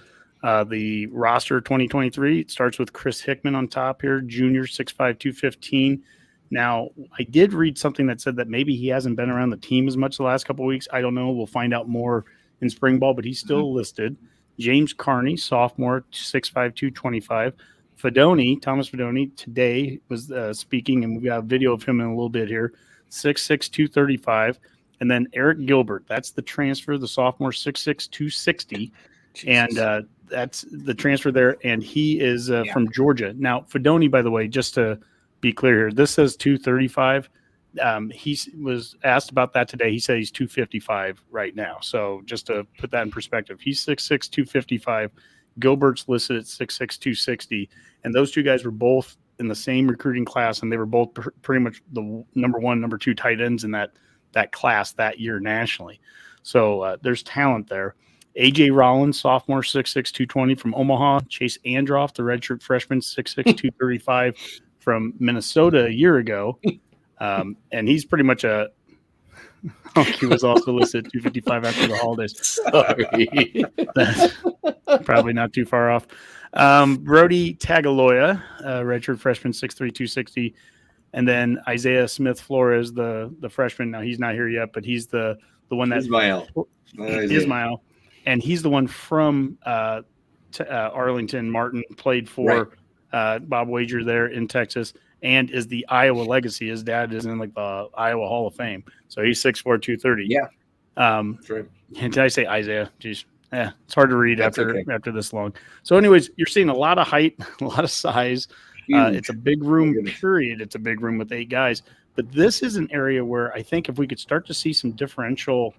The roster 2023 starts with Chris Hickman on top here, junior, 6'5", 215. Now, I did read something that said that maybe he hasn't been around the team as much the last couple of weeks. I don't know. We'll find out more in spring ball, but he's still listed. James Carney, sophomore, 6'5", 225. Thomas Fedoni, today was speaking, and we got a video of him in a little bit here, 6'6", 235. And then Eric Gilbert, that's the transfer, the sophomore, 6'6", 260. Jesus. And that's the transfer there, and he is from Georgia. Now, Fedoni, by the way, just to be clear here, this says 235. He was asked about that today. He said he's 255 right now. So just to put that in perspective, he's 6'6", 255. Gilbert's listed at 6'6", 260. And those two guys were both in the same recruiting class, and they were both pretty much the number one, number two tight ends in that class that year nationally. So there's talent there. A.J. Rollins, sophomore, 6'6", 220 from Omaha. Chase Androff, the redshirt freshman, 6'6", 235 from Minnesota a year ago. And he's pretty much he was also listed at 255 after the holidays. Sorry. That's probably not too far off. Brody Tagaloya, redshirt freshman, 6'3", 260. And then Isaiah Smith Flores, the freshman. Now, he's not here yet, but he's the one that Ismail. And he's the one from Arlington Martin, played for Bob Wager there in Texas, and is the Iowa legacy. His dad is in like the Iowa Hall of Fame. So he's 6'4", 230. Yeah. That's right. And did I say Isaiah? Jeez. Yeah, it's hard to read after this long. So anyways, you're seeing a lot of height, a lot of size. It's a big room, period. It's a big room with 8 guys. But this is an area where I think if we could start to see some differential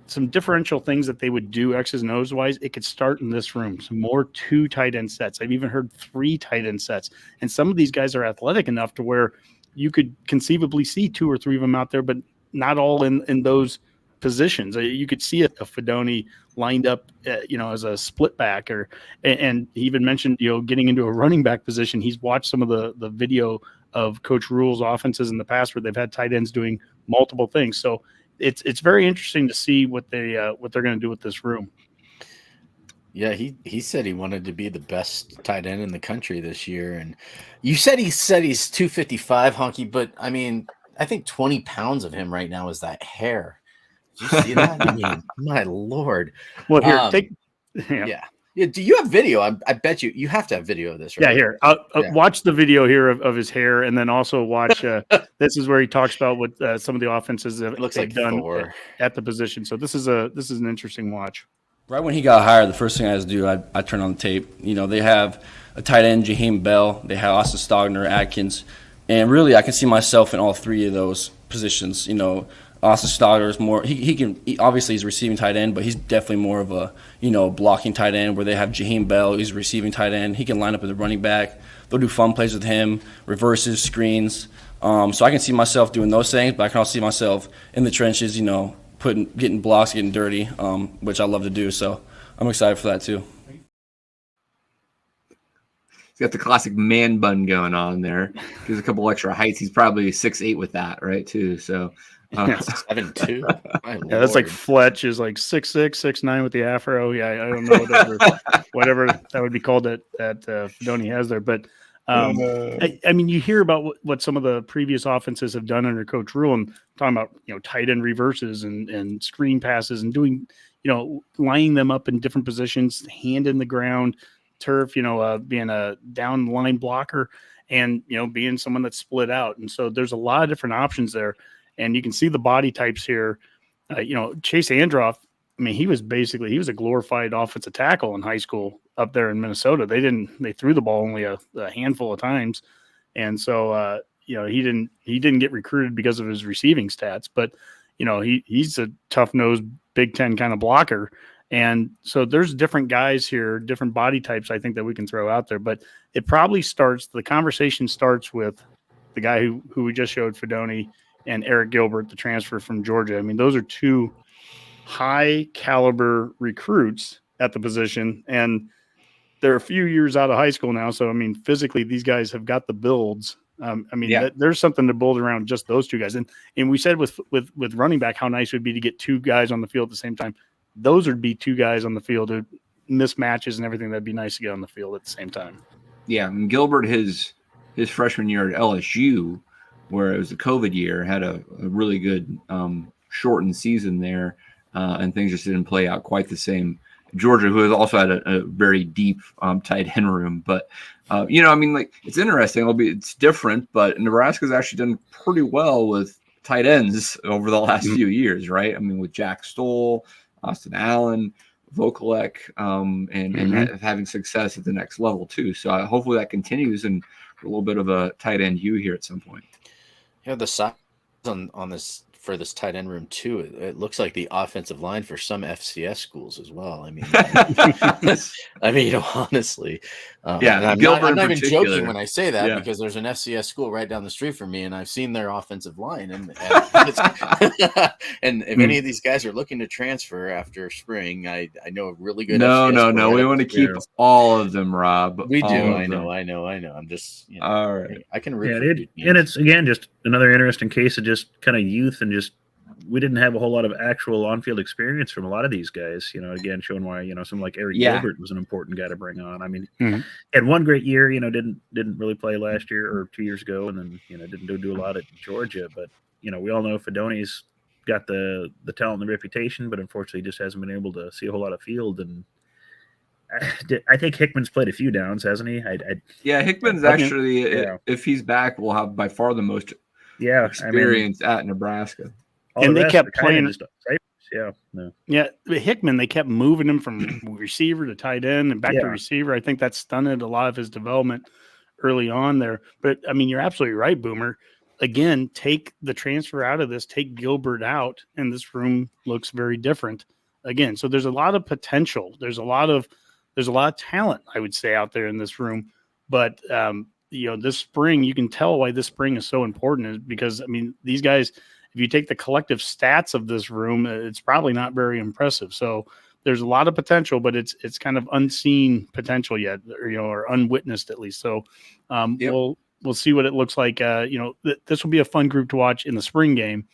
things that they would do X's and O's wise, it could start in this room. Some more 2 tight end sets. I've even heard 3 tight end sets. And some of these guys are athletic enough to where you could conceivably see 2 or 3 of them out there, but not all in those positions. You could see a Fedoni lined up, as a split back, and he even mentioned, getting into a running back position. He's watched some of the video of Coach Rhule's offenses in the past where they've had tight ends doing multiple things. So it's very interesting to see what they're going to do with this room. Yeah, he said he wanted to be the best tight end in the country this year, and you said he's 255, Honky, but I mean, I think 20 pounds of him right now is that hair. Did you see that? I mean, my Lord. Well, here, Yeah. Do you have video? I bet you have to have video of this, right? Yeah, here. Watch the video here of his hair, and then also watch. This is where he talks about what some of the offenses that they've done at the position. So this is an interesting watch. Right when he got hired, the first thing I had to do, I turned on the tape. They have a tight end, Jaheim Bell. They have Austin Stogner, Atkins. And really, I can see myself in all 3 of those positions. Austin Stogner is more. Obviously he's receiving tight end, but he's definitely more of a blocking tight end. Where they have Jaheim Bell, he's a receiving tight end. He can line up as a running back. They'll do fun plays with him, reverses, screens. So I can see myself doing those things, but I can also see myself in the trenches. Getting blocks, getting dirty, which I love to do. So I'm excited for that too. He's got the classic man bun going on there. Gives a couple extra heights. He's probably 6'8" with that, right? Too. So. 7'2". Yeah, that's like Fletch is like 6'6", 6'9" with the afro. Yeah, I don't know whatever that would be called that Fedoni has there. But I mean, you hear about what some of the previous offenses have done under Coach Rhule, and talking about tight end reverses and screen passes and doing lining them up in different positions, hand in the ground, turf, being a down line blocker, and being someone that's split out. And so there's a lot of different options there. And you can see the body types here. Chase Androff, I mean, he was a glorified offensive tackle in high school. up there in Minnesota. They threw the ball only a handful of times. And so, he didn't get recruited because of his receiving stats, but he's a tough-nosed Big Ten kind of blocker. And so there's different guys here, different body types, I think, that we can throw out there. But it probably the conversation starts with the guy who we just showed, Fedoni, and Eric Gilbert, the transfer from Georgia. I mean, those are two high-caliber recruits at the position, and they're a few years out of high school now. So, I mean, physically, these guys have got the builds. There's something to build around just those two guys. And we said with running back, how nice it would be to get two guys on the field at the same time. Those would be two guys on the field who mismatches and everything. That'd be nice to get on the field at the same time. Yeah, and Gilbert, his freshman year at LSU, where it was a COVID year, had a really good shortened season there, and things just didn't play out quite the same. Georgia, who has also had a very deep tight end room, but it's interesting. It's different, but Nebraska's actually done pretty well with tight ends over the last few years, right? I mean, with Jack Stoll, Austin Allen, Vokalek, and having success at the next level too. So hopefully that continues, and a little bit of a tight end U here at some point. Yeah, the size on this for this tight end room too. It looks like the offensive line for some FCS schools as well. I mean, honestly, I'm not even joking when I say that, because there's an FCS school right down the street from me, and I've seen their offensive line. And and if any of these guys are looking to transfer after spring, I know a really good. No. We want to keep all of them, Rob. We do. I know. I'm just all right. I can read. And it's again just another interesting case of just kind of youth, and just we didn't have a whole lot of actual on-field experience from a lot of these guys, again, showing why, someone like Eric Gilbert was an important guy to bring on. I mean, had one great year, didn't really play last year or 2 years ago. And then, didn't do a lot at Georgia, but, we all know Fedoni's got the talent and the reputation, but unfortunately just hasn't been able to see a whole lot of field. And I think Hickman's played a few downs, hasn't he? Hickman's actually, if he's back, will have by far the most experience at Nebraska. And they kept playing. Hickman, they kept moving him from receiver to tight end and back to receiver. I think that stunted a lot of his development early on there. But I mean, you're absolutely right, Boomer. Again, take the transfer out of this, take Gilbert out, and this room looks very different. Again, so there's a lot of potential. There's a lot of talent, I would say, out there in this room. But this spring, you can tell why this spring is so important, is because these guys. If you take the collective stats of this room, it's probably not very impressive. So there's a lot of potential, but it's kind of unseen potential yet, or unwitnessed at least. So we'll see what it looks like. This will be a fun group to watch in the spring game,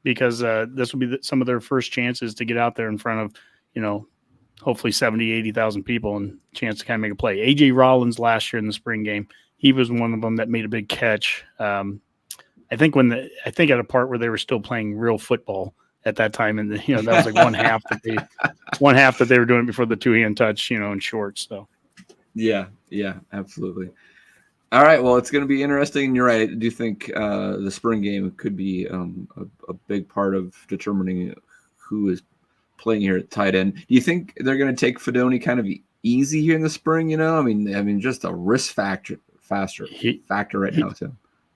because this will be some of their first chances to get out there in front of, hopefully 70, 80,000 people, and chance to kind of make a play. AJ Rollins last year in the spring game, he was one of them that made a big catch. I think at a part where they were still playing real football at that time, and that was like one half that they were doing before the 2-hand touch, in shorts. So yeah, absolutely. All right, well, it's going to be interesting. You're right. I do think the spring game could be a big part of determining who is playing here at tight end. Do you think they're going to take Fedoni kind of easy here in the spring? I mean, just a risk factor right now too.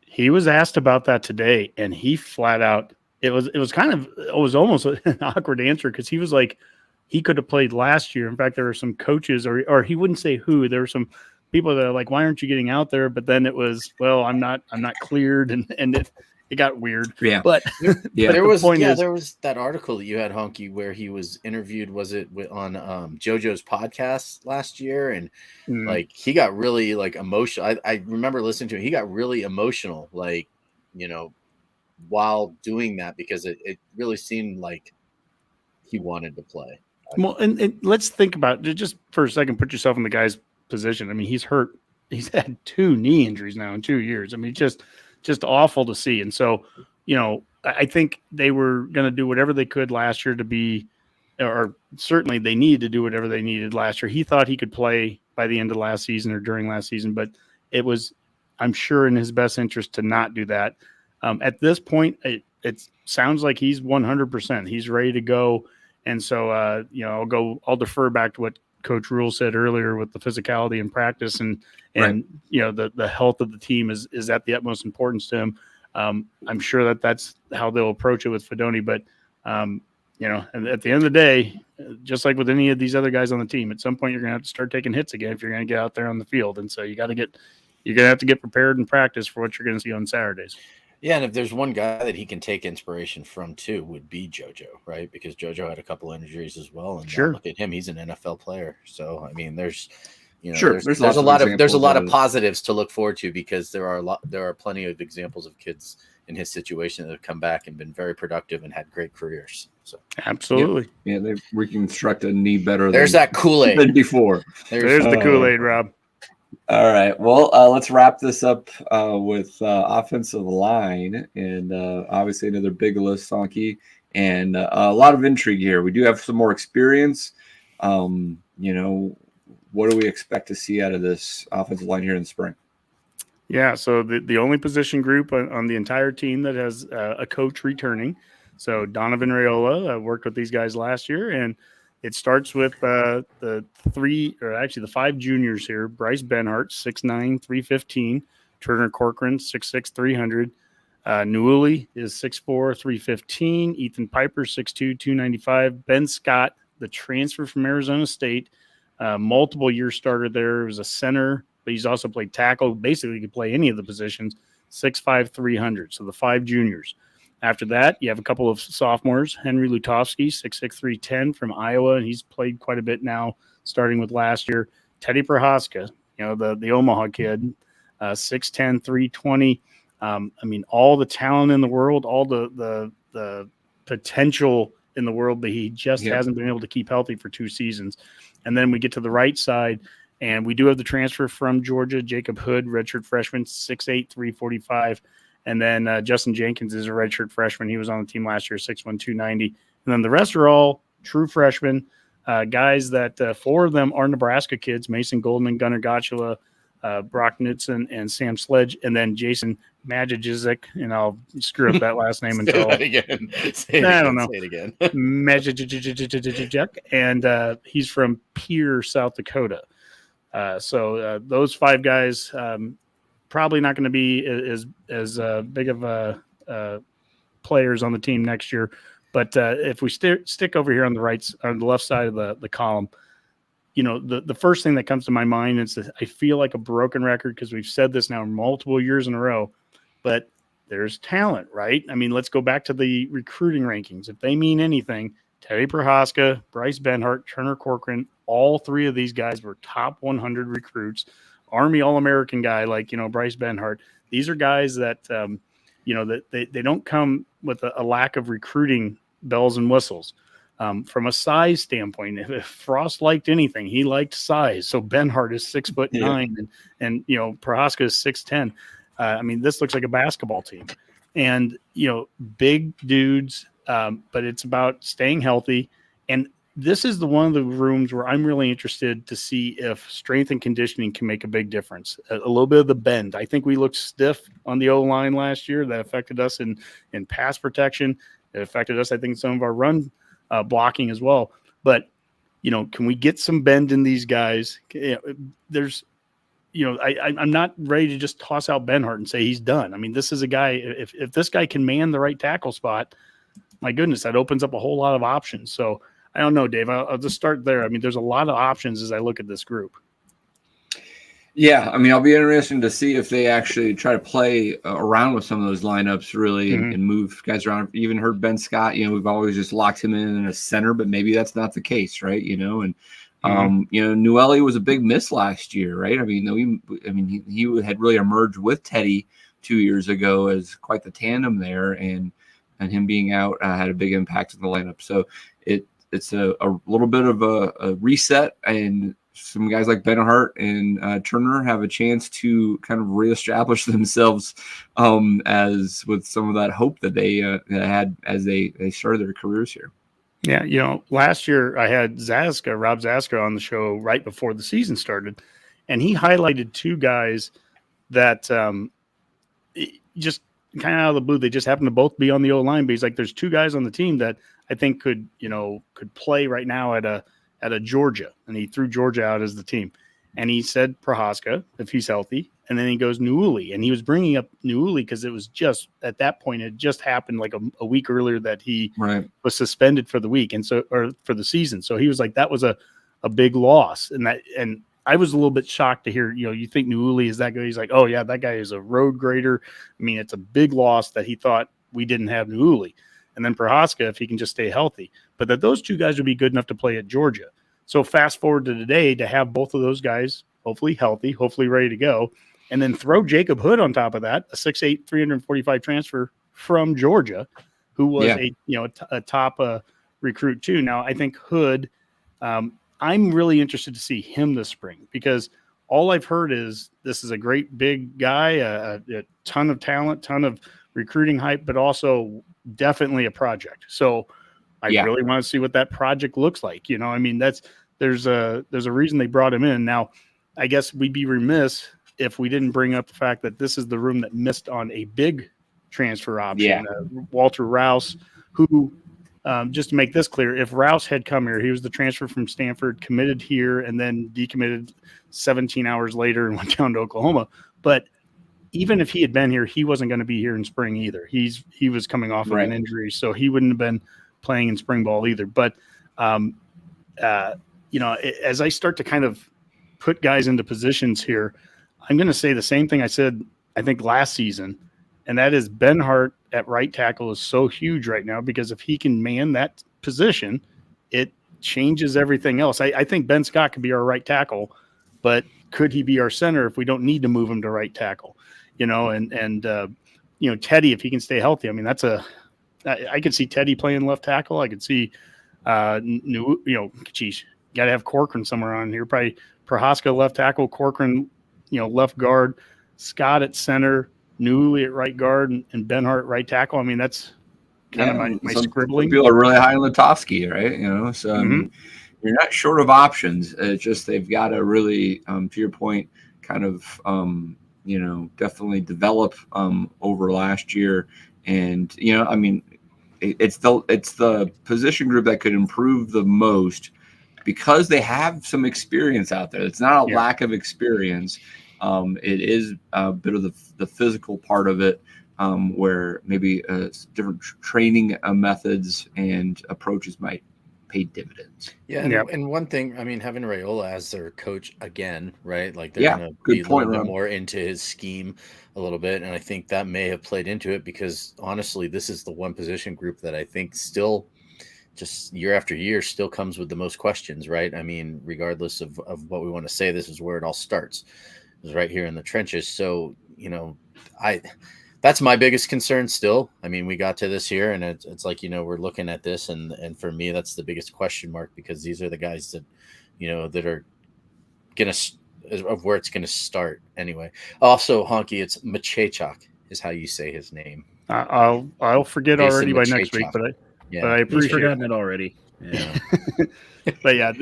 He was asked about that today, and he flat out, it was almost an awkward answer, because he was like, he could have played last year. In fact, there were some coaches, or he wouldn't say who. There were some people that are like, why aren't you getting out there? But then it was, well, I'm not cleared, and it got weird. Yeah. But there was that article that you had, Honky, where he was interviewed, was it on JoJo's podcast last year? And like, he got really like emotional. I remember listening to it. He got really emotional, like, while doing that, because it really seemed like he wanted to play. Well, and let's think about it just for a second. Put yourself in the guy's position. I mean, he's hurt. He's had 2 knee injuries now in 2 years. I mean, just awful to see. And so, I think they were going to do whatever they could last year to be, or certainly they needed to do whatever they needed last year. He thought he could play by the end of last season or during last season, but it was, I'm sure, in his best interest to not do that. At this point, it sounds like he's 100%. He's ready to go. And so, I'll defer back to what Coach Rhule said earlier with the physicality in practice and Right. the health of the team is at the utmost importance to him. I'm sure that's how they'll approach it with Fedoni, but and at the end of the day, just like with any of these other guys on the team, at some point you're going to have to start taking hits again if you're going to get out there on the field. And so you're going to have to get prepared and practice for what you're going to see on Saturdays. Yeah, and if there's one guy that he can take inspiration from too, would be JoJo, right? Because JoJo had a couple injuries as well, and Sure. look at him; he's an NFL player. So I mean, there's There's a lot of of positives to look forward to because there are plenty of examples of kids in his situation that have come back and been very productive and had great careers. So Absolutely. Yeah, they've reconstructed a knee better there's than, that Kool-Aid. than before. There's the Kool-Aid, Rob. All right. Well, let's wrap this up with offensive line, and obviously another big list, Sankey, and a lot of intrigue here. We do have some more experience. What do we expect to see out of this offensive line here in the spring? Yeah, so the only position group on the entire team that has a coach returning. So Donovan Raiola worked with these guys last year, and it starts with the five juniors here. Bryce Benhart, 6'9", 315. Turner Corcoran, 6'6", 300. Newell is 6'4", 315. Ethan Piper, 6'2", 295. Ben Scott, the transfer from Arizona State, multiple year starter there. He was a center, but he's also played tackle. Basically, he could play any of the positions. 6'5", 300. So the five juniors. After that, you have a couple of sophomores. Henry Lutovsky, 6'6", 310 from Iowa, and he's played quite a bit now, starting with last year. Teddy Prohaska, the Omaha kid, 6'10", 320. All the talent in the world, all the potential in the world, but he just hasn't been able to keep healthy for 2 seasons. And then we get to the right side, and we do have the transfer from Georgia, Jacob Hood, redshirt freshman, 6'8", 345. And then Justin Jenkins is a redshirt freshman. He was on the team last year, 6'1", 290. And then the rest are all true freshmen, guys that 4 of them are Nebraska kids: Mason Goldman, Gunnar Gotchula, Brock Knudsen, and Sam Sledge. And then Jason Majijic, and I'll screw up that last name until Say it I again. don't know. Say it again. Majijic, and he's from Pierre, South Dakota. So those 5 guys. Probably not going to be as big of players on the team next year, but if we stick over here on the left side of the column, the first thing that comes to my mind is that I feel like a broken record because we've said this now multiple years in a row, but there's talent, right? I mean, let's go back to the recruiting rankings. If they mean anything, Teddy Prohaska, Bryce Benhart, Turner Corcoran, all 3 of these guys were top 100 recruits. Army All-American guy like, Bryce Benhart. These are guys that, that they don't come with a lack of recruiting bells and whistles. From a size standpoint, if Frost liked anything, he liked size. So Benhart is 6'9", and Prohaska is 6'10". This looks like a basketball team. And, big dudes, but it's about staying healthy. And this is one of the rooms where I'm really interested to see if strength and conditioning can make a big difference. A little bit of the bend. I think we looked stiff on the O-line last year. That affected us in pass protection. It affected us, I think, some of our run blocking as well. But, can we get some bend in these guys? There's, I'm not ready to just toss out Benhart and say he's done. This is a guy, if this guy can man the right tackle spot, my goodness, that opens up a whole lot of options. So, I don't know, Dave. I'll just start there. There's a lot of options as I look at this group. Yeah, I'll be interested to see if they actually try to play around with some of those lineups, really, and move guys around. Even heard Ben Scott. We've always just locked him in a center, but maybe that's not the case, right? And Newell was a big miss last year, right? He had really emerged with Teddy 2 years ago as quite the tandem there, and him being out had a big impact on the lineup. So it's a little bit of a reset, and some guys like Benhart and Turner have a chance to kind of reestablish themselves as with some of that hope that they had as they started their careers here. Yeah, last year I had Rob Zaska on the show right before the season started, and he highlighted 2 guys that just kind of out of the blue, they just happen to both be on the O-line, but he's like, there's 2 guys on the team that I think could play right now at out of Georgia, and he threw Georgia out as the team. And he said Prohaska, if he's healthy. And then he goes Newuli. And he was bringing up Newuli because it was just, at that point, it just happened like a week earlier that he was suspended for the week or for the season. So he was like, that was a big loss. And I was a little bit shocked to hear, you think Newuli is that good? He's like, oh, yeah, that guy is a road grader. I mean, it's a big loss that he thought we didn't have Newuli. And then Prohaska, if he can just stay healthy. But that those two guys would be good enough to play at Georgia. So fast forward to today to have both of those guys hopefully healthy, hopefully ready to go, and then throw Jacob Hood on top of that, a 6'8", 345 transfer from Georgia, who was a top recruit too. Now I think Hood, I'm really interested to see him this spring because all I've heard is this is a great big guy, a ton of talent, ton of recruiting hype, but also definitely a project. So I really want to see what that project looks like. I mean, there's a reason they brought him in. Now, I guess we'd be remiss if we didn't bring up the fact that this is the room that missed on a big transfer option. Walter Rouse, who, just to make this clear, if Rouse had come here, he was the transfer from Stanford, committed here, and then decommitted 17 hours later and went down to Oklahoma. But even if he had been here, he wasn't going to be here in spring either. He was coming off of an injury, so he wouldn't have been playing in spring ball either. But, as I start to kind of put guys into positions here, I'm going to say the same thing I said, I think, last season, and that is Ben Hart at right tackle is so huge right now because if he can man that position, it changes everything else. I think Ben Scott could be our right tackle, but could he be our center if we don't need to move him to right tackle? Teddy, if he can stay healthy, I mean, I could see Teddy playing left tackle. I could see, got to have Corcoran somewhere on here. Probably Prohaska left tackle, Corcoran, left guard, Scott at center, Newley at right guard, and Ben Hart right tackle. I mean, that's kind of my scribbling. People are really high on Latovsky, right? So you're not short of options. It's just they've got to really, to your point, kind of, definitely develop over last year. And I mean, it's the position group that could improve the most because they have some experience out there. It's not a lack of experience. It is a bit of the physical part of it, where maybe different training methods and approaches might pay dividends. And one thing, I mean, having Raiola as their coach again, right? Like they're going to be a little bit more into his scheme a little bit, and I think that may have played into it because honestly, this is the one position group that I think still, just year after year, still comes with the most questions, right? I mean, regardless of what we want to say, this is where it all starts, is right here in the trenches. So that's my biggest concern still. I mean, we got to this year and it's like, we're looking at this and for me, that's the biggest question mark because these are the guys that, that are going to, of where it's going to start anyway. Also, Honky, it's Machechak is how you say his name. I'll forget Jason already by Machechak. next week, but I appreciate He's forgotten it already. Yeah. But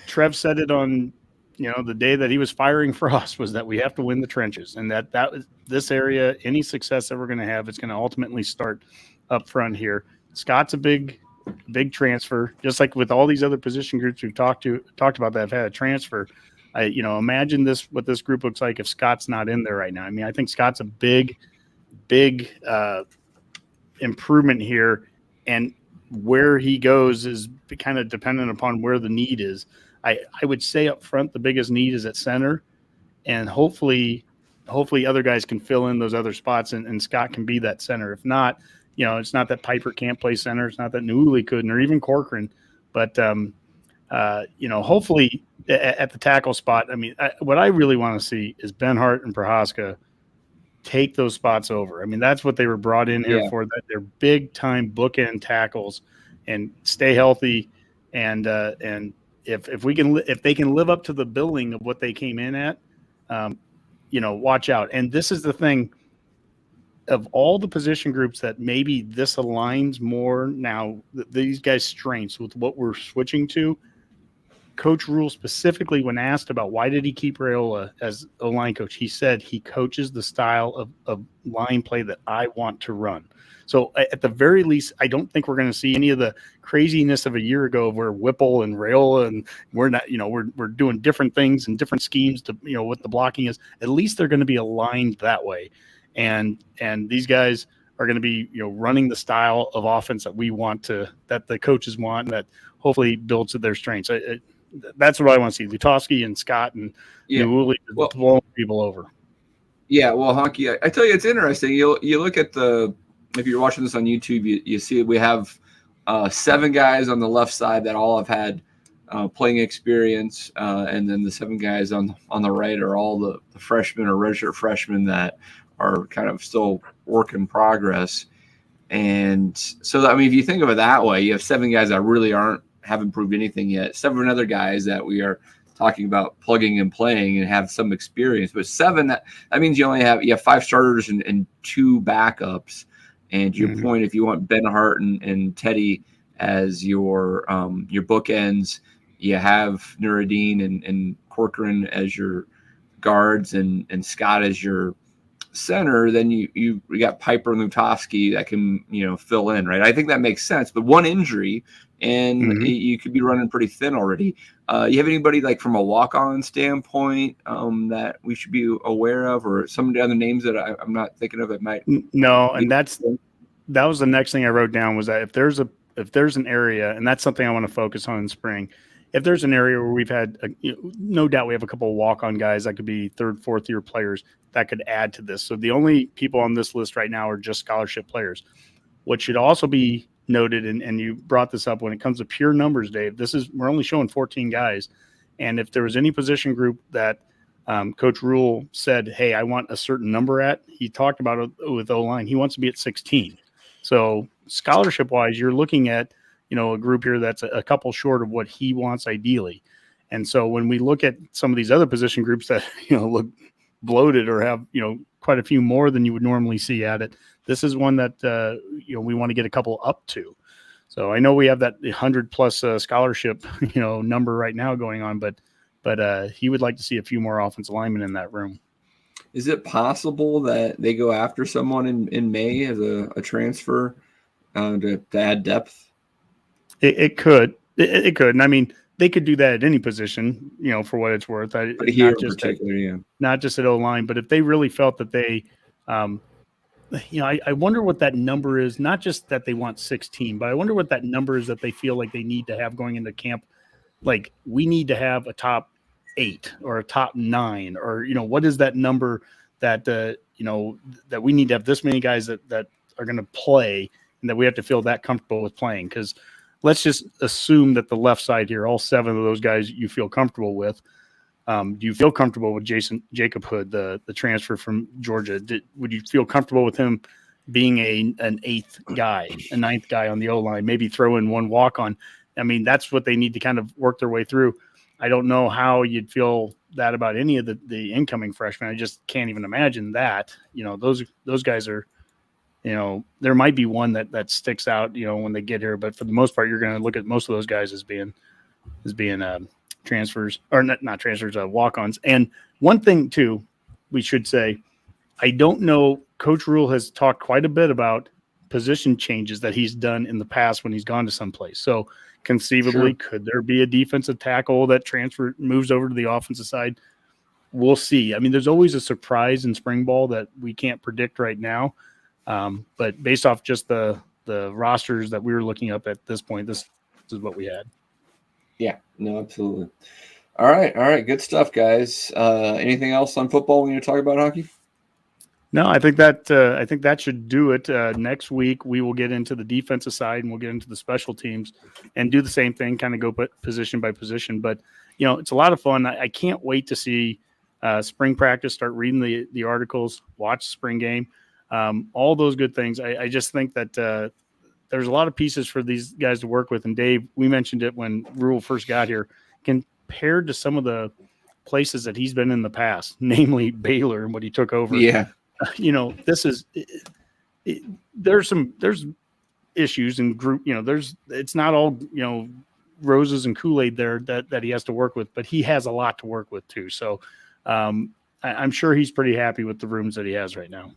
Trev said it on, the day that he was firing for us was that we have to win the trenches and that was this area, any success that we're going to have, it's going to ultimately start up front here. Scott's a big transfer, just like with all these other position groups we've talked about that have had a transfer. Imagine what this group looks like if Scott's not in there right now. I mean, I think Scott's a big improvement here, and where he goes is kind of dependent upon where the need is. I would say up front the biggest need is at center, and hopefully other guys can fill in those other spots, and Scott can be that center. If not, it's not that Piper can't play center. It's not that Newley couldn't, or even Corcoran. But hopefully at the tackle spot. I mean, what I really want to see is Ben Hart and Prohaska take those spots over. I mean, that's what they were brought in here for. That they're big time bookend tackles and stay healthy. And if they can live up to the billing of what they came in at, watch out. And this is the thing, of all the position groups that maybe this aligns more now, these guys' strengths with what we're switching to Coach Rhule specifically, when asked about why did he keep Raiola as O-line coach, he said he coaches the style of line play that I want to run. So at the very least, I don't think we're going to see any of the craziness of a year ago where Whipple and Raiola and we're not, we're doing different things and different schemes to, what the blocking is. At least they're going to be aligned that way. And these guys are going to be, running the style of offense that we want that the coaches want, and that hopefully builds to their strengths. That's what I want to see. Lutowski and Scott and Newuli blowing people over. Yeah, well, Honky, I tell you, it's interesting. You look at if you're watching this on YouTube, you see we have 7 guys on the left side that all have had playing experience, and then the 7 guys on the right are all the freshmen or redshirt freshmen that are kind of still work in progress. And so, I mean, if you think of it that way, you have 7 guys that really haven't proved anything yet. 7 other guys that we are talking about plugging and playing and have some experience. But 7, that means you have 5 starters and 2 backups. And to your point, if you want Ben Hart and Teddy as your bookends, you have Nuruddin and Corcoran as your guards and Scott as your center. Then you got Piper and Lutowski that can fill in, right? I think that makes sense. But one injury and you could be running pretty thin already. You have anybody like from a walk-on standpoint that we should be aware of, or some of the other names that I'm not thinking of? It might no, and that was the next thing I wrote down, was that if there's an area, and that's something I want to focus on in spring. If there's an area where we've had, no doubt we have a couple of walk-on guys that could be 3rd, 4th year players that could add to this. So the only people on this list right now are just scholarship players. What should also be noted, and you brought this up, when it comes to pure numbers, Dave, we're only showing 14 guys. And if there was any position group that Coach Rhule said, hey, I want a certain number at, he talked about it with O-line. He wants to be at 16. So scholarship-wise, you're looking at, a group here that's a couple short of what he wants ideally. And so when we look at some of these other position groups that, look bloated or have, quite a few more than you would normally see at it, this is one that, we want to get a couple up to. So I know we have that 100+ scholarship, number right now going on, but he would like to see a few more offensive linemen in that room. Is it possible that they go after someone in May as a transfer to add depth? It could. It could. And I mean, they could do that at any position, for what it's worth. But here in particular, not just at O-line, but if they really felt that they, I wonder what that number is. Not just that they want 16, but I wonder what that number is that they feel like they need to have going into camp. Like, we need to have a top 8 or a top 9, or, what is that number that, that we need to have this many guys that are going to play and that we have to feel that comfortable with playing. Because let's just assume that the left side here, all 7 of those guys you feel comfortable with. Do you feel comfortable with Jacob Hood, the transfer from Georgia? Would you feel comfortable with him being an 8th guy, a 9th guy on the O-line, maybe throw in one walk-on? I mean, that's what they need to kind of work their way through. I don't know how you'd feel that about any of the incoming freshmen. I just can't even imagine that. Those guys are, there might be one that sticks out, when they get here, but for the most part, you're going to look at most of those guys as being transfers, or not transfers, walk-ons. And one thing too, we should say, I don't know, Coach Rhule has talked quite a bit about position changes that he's done in the past when he's gone to someplace. So conceivably, could there be a defensive tackle that moves over to the offensive side? We'll see. I mean, there's always a surprise in spring ball that we can't predict right now. But based off just the rosters that we were looking up at this point, this is what we had. Yeah, no, absolutely. All right. Good stuff, guys. Anything else on football when you're talking about hockey? No, I think that should do it. Next week we will get into the defensive side and we'll get into the special teams and do the same thing, kind of go position by position. But it's a lot of fun. I can't wait to see spring practice, start reading the articles, watch the spring game, all those good things. I just think that there's a lot of pieces for these guys to work with. And Dave, we mentioned it when Rhule first got here, compared to some of the places that he's been in the past, namely Baylor and what he took over. Yeah. This is there's issues in group, it's not all, roses and Kool-Aid there that he has to work with, but he has a lot to work with too. So I'm sure he's pretty happy with the rooms that he has right now.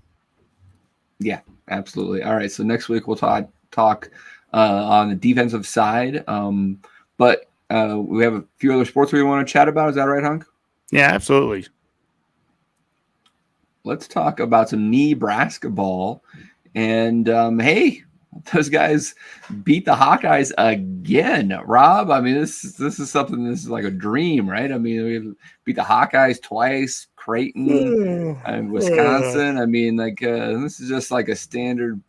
Yeah, absolutely. All right, so next week we'll talk on the defensive side, but we have a few other sports we want to chat about. Is that right, Hunk? Yeah, absolutely. Let's talk about some Neebrasketball. And hey, those guys beat the Hawkeyes again. Rob, I mean, this is something. This is like a dream, right? I mean, we beat the Hawkeyes twice, Creighton and Wisconsin. I mean, like this is just like a standard,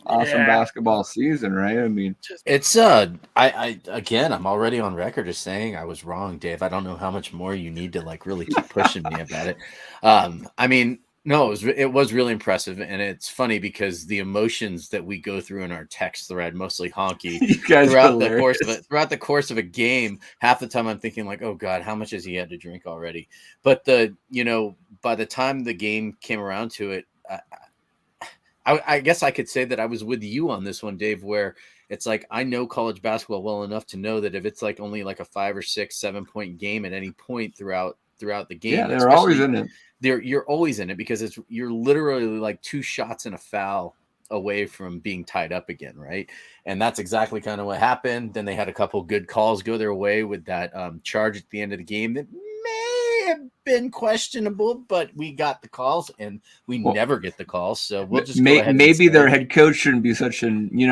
awesome basketball season, right? I mean, it's I again, I'm already on record as saying I was wrong, Dave. I don't know how much more you need to like really keep pushing me about it. I mean. No, it was really impressive, and it's funny because the emotions that we go through in our text thread, mostly honky, throughout the course of a game, half the time I'm thinking like, oh God, how much has he had to drink already? But by the time the game came around to it, I guess I could say that I was with you on this one, Dave, where it's like I know college basketball well enough to know that if it's like only like a 5 or 6, 7 point game at any point throughout the game, yeah, they're always in it. You're always in it because you're literally like 2 shots and a foul away from being tied up again, right? And that's exactly kind of what happened. Then they had a couple good calls go their way with that charge at the end of the game that may have been questionable, but we got the calls, and we never get the calls. So we'll just go ahead maybe their head coach shouldn't be such an the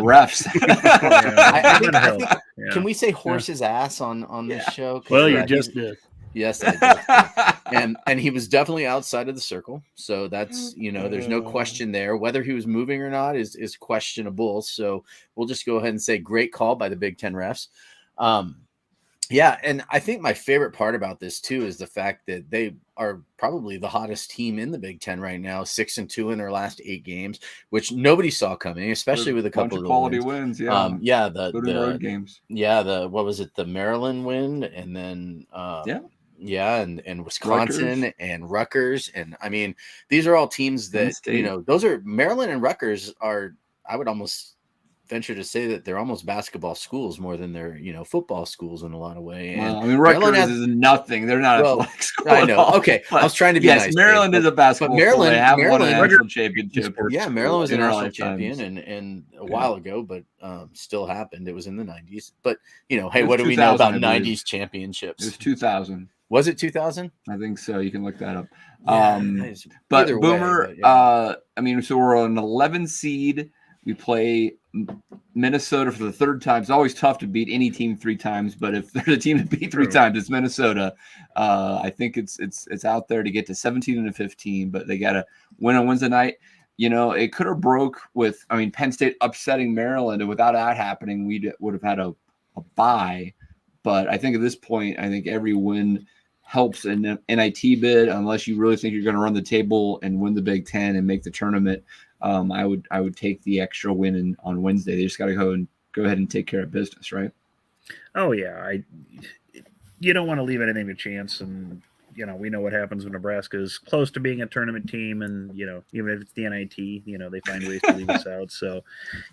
refs. I think can we say horse's ass on this show? Well, you just did. Yes, I did. and he was definitely outside of the circle. So that's, there's no question there. Whether he was moving or not is questionable. So we'll just go ahead and say great call by the Big Ten refs. Yeah, and I think my favorite part about this too is the fact that they are probably the hottest team in the Big Ten right now, 6-2 in their last 8 games, which nobody saw coming, especially with a couple of quality wins. Yeah, the road games. Yeah, what was it? The Maryland win, and then and Wisconsin Rutgers. And Rutgers, and I mean these are all teams that those are Maryland and Rutgers are. I would almost venture to say that they're almost basketball schools more than they're football schools in a lot of ways. Well, I mean, Rutgers is nothing. They're not a athletic school. I know. Okay, I was trying to be nice. Maryland is a basketball. But Maryland, they have won a national championship. Yeah, Maryland was a national champion and a while ago, but still happened. It was in the 90s. But hey, what do we know about 90s championships? It was 2000. Was it 2000? I think so. You can look that up. Yeah, but Boomer, I mean, so we're on an 11 seed. We play Minnesota for the 3rd time. It's always tough to beat any team 3 times, but if there's a team to beat 3 times, it's Minnesota. I think it's out there to get to 17-15, but they got to win on Wednesday night. It could have broke with, Penn State upsetting Maryland, and without that happening, we would have had a bye. But I think at this point, I think every win helps in an NIT bid, unless you really think you're going to run the table and win the Big Ten and make the tournament. I would take the extra win on Wednesday. They just got to go ahead and take care of business, right? Oh yeah, you don't want to leave anything to chance, and we know what happens when Nebraska is close to being a tournament team, and even if it's the NIT, they find ways to leave us out. So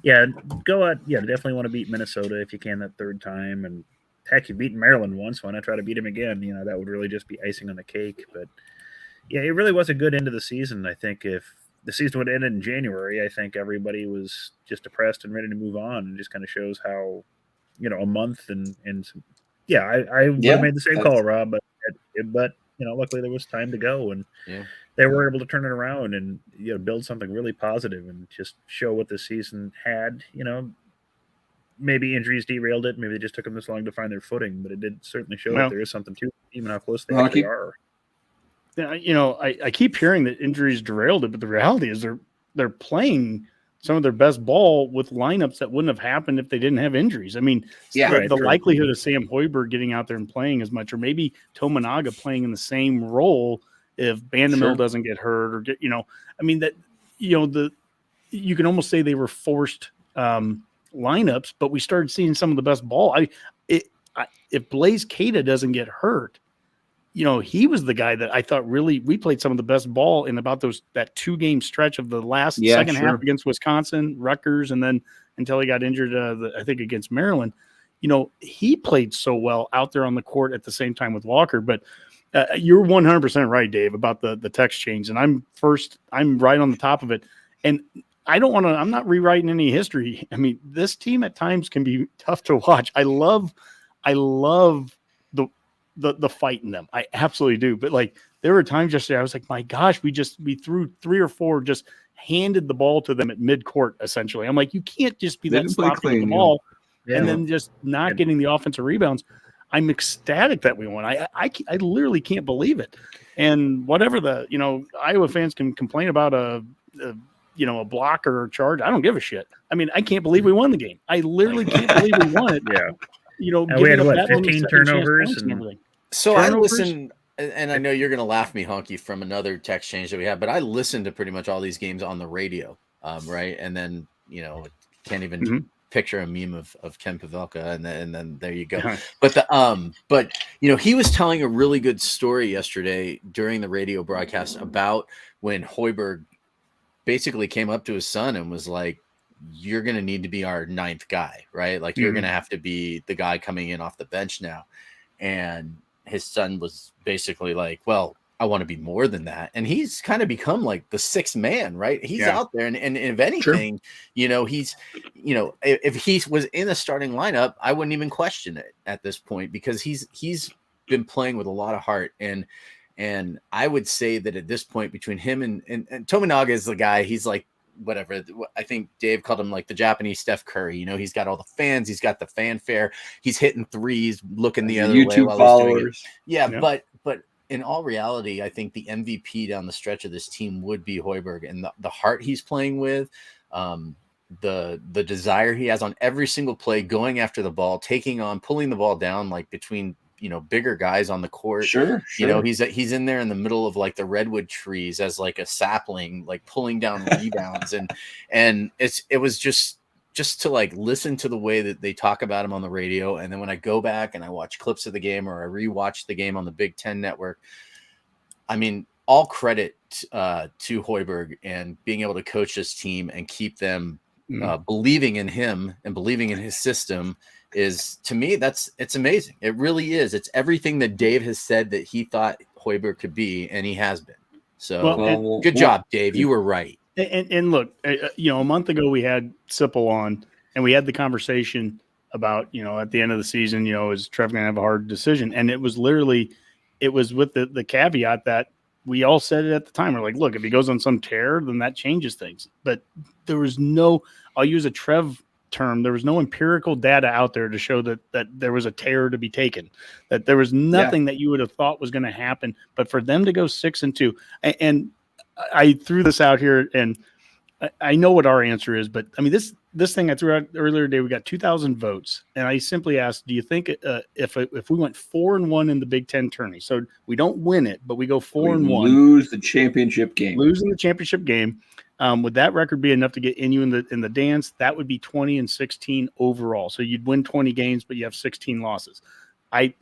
yeah, go out. Yeah, definitely want to beat Minnesota if you can that 3rd time, and heck, you've beaten Maryland once. Why not try to beat him again? That would really just be icing on the cake. But yeah, it really was a good end of the season. I think if the season would end in January, I think everybody was just depressed and ready to move on, and just kind of shows how, a month and I would have made the same call, Rob, but luckily there was time to go, and they were able to turn it around and build something really positive and just show what the season had. Maybe injuries derailed it. Maybe they just took them this long to find their footing, but it did certainly show that there is something to it, even how close they actually are. Yeah, I keep hearing that injuries derailed it, but the reality is they're playing some of their best ball with lineups that wouldn't have happened if they didn't have injuries. I mean, the likelihood of Sam Hoiberg getting out there and playing as much, or maybe Tominaga playing in the same role if Bandemill doesn't get hurt, or get you can almost say they were forced lineups, but we started seeing some of the best ball. If Blaze Keita doesn't get hurt, he was the guy that I thought we played some of the best ball in about that 2-game stretch of the last second half against Wisconsin, Rutgers, and then until he got injured, I think against Maryland. he played so well out there on the court at the same time with Walker. But you're 100% right, Dave, about the text change. And I'm right on the top of it. And I'm not rewriting any history. I mean, this team at times can be tough to watch. I love the fight in them. I absolutely do. But like, there were times yesterday I was like, my gosh, we threw 3 or 4, just handed the ball to them at midcourt, essentially. I'm like, you can't just be that sloppy with the ball and then just not getting the offensive rebounds. I'm ecstatic that we won. I literally can't believe it. And whatever Iowa fans can complain about a block or a charge, I don't give a shit. I mean, I can't believe we won the game. I literally can't believe we won it. Yeah. We had 15 turnovers and everything. So I listened, and I know you're going to laugh me, Honky, from another text change that we had, but I listened to pretty much all these games on the radio, right? And then, can't even picture a meme of Ken Pavelka, and then there you go. But he was telling a really good story yesterday during the radio broadcast about when Hoiberg basically came up to his son and was like, you're going to need to be our 9th guy, right? Like you're going to have to be the guy coming in off the bench now. And his son was basically like, well, I want to be more than that. And he's kind of become like the 6th man, right? He's out there. And if anything, he's, if he was in the starting lineup, I wouldn't even question it at this point, because he's been playing with a lot of heart. And I would say that at this point, between him and Tominaga is the guy, he's like, whatever. I think Dave called him like the Japanese Steph Curry. He's got all the fans, he's got the fanfare, he's hitting threes, looking the other YouTube way while followers. He's doing it. But in all reality, I think the MVP down the stretch of this team would be Hoiberg, and the heart he's playing with, the desire he has on every single play, going after the ball, pulling the ball down, like between bigger guys on the court. Sure. He's in there in the middle of like the redwood trees as like a sapling, like pulling down rebounds. And it was just to like listen to the way that they talk about him on the radio. And then when I go back and I watch clips of the game, or I rewatch the game on the Big Ten Network, I mean, all credit to Hoiberg and being able to coach this team and keep them believing in him and believing in his system is, to me, it's amazing. It really is. It's everything that Dave has said that he thought Hoiberg could be, and he has been. So good job, Dave. You were right. And look, a month ago we had Sipple on, and we had the conversation about, at the end of the season, is Trevor going to have a hard decision? And it was with the caveat that we all said it at the time. We're like, look, if he goes on some tear, then that changes things. But there was I'll use a Trev term, there was no empirical data out there to show that there was a tear to be taken, that there was nothing that you would have thought was going to happen. But for them to go 6-2, and I threw this out here, and I know what our answer is, but I mean, this thing I threw out earlier today, we got 2,000 votes, and I simply asked, do you think if we went 4-1 in the Big Ten tourney, so we don't win it, but we go 4-1, lose the championship game, would that record be enough to get you in the dance? That would be 20-16 overall. So you'd win 20 games, but you have 16 losses. I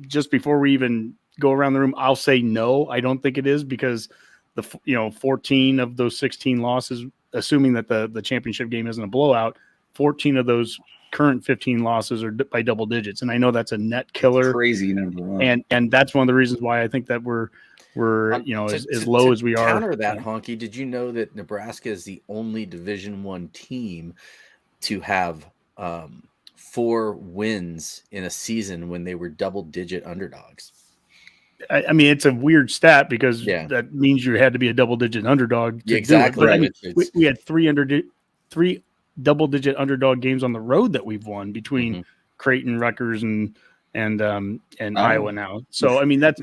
just before we even go around the room, I'll say no. I don't think it is, because 14 of those 16 losses, assuming that the championship game isn't a blowout, 14 of those current 15 losses are by double digits, and I know that's a net killer, crazy number. And that's one of the reasons why I think that we're as low as we are. Counter that, Honky, did you know that Nebraska is the only Division I team to have 4 wins in a season when they were double-digit underdogs? I mean, it's a weird stat, because that means you had to be a double-digit underdog. Exactly. I mean, we had 3 double-digit underdog games on the road that we've won between Creighton, Rutgers, and Iowa now. So I mean, that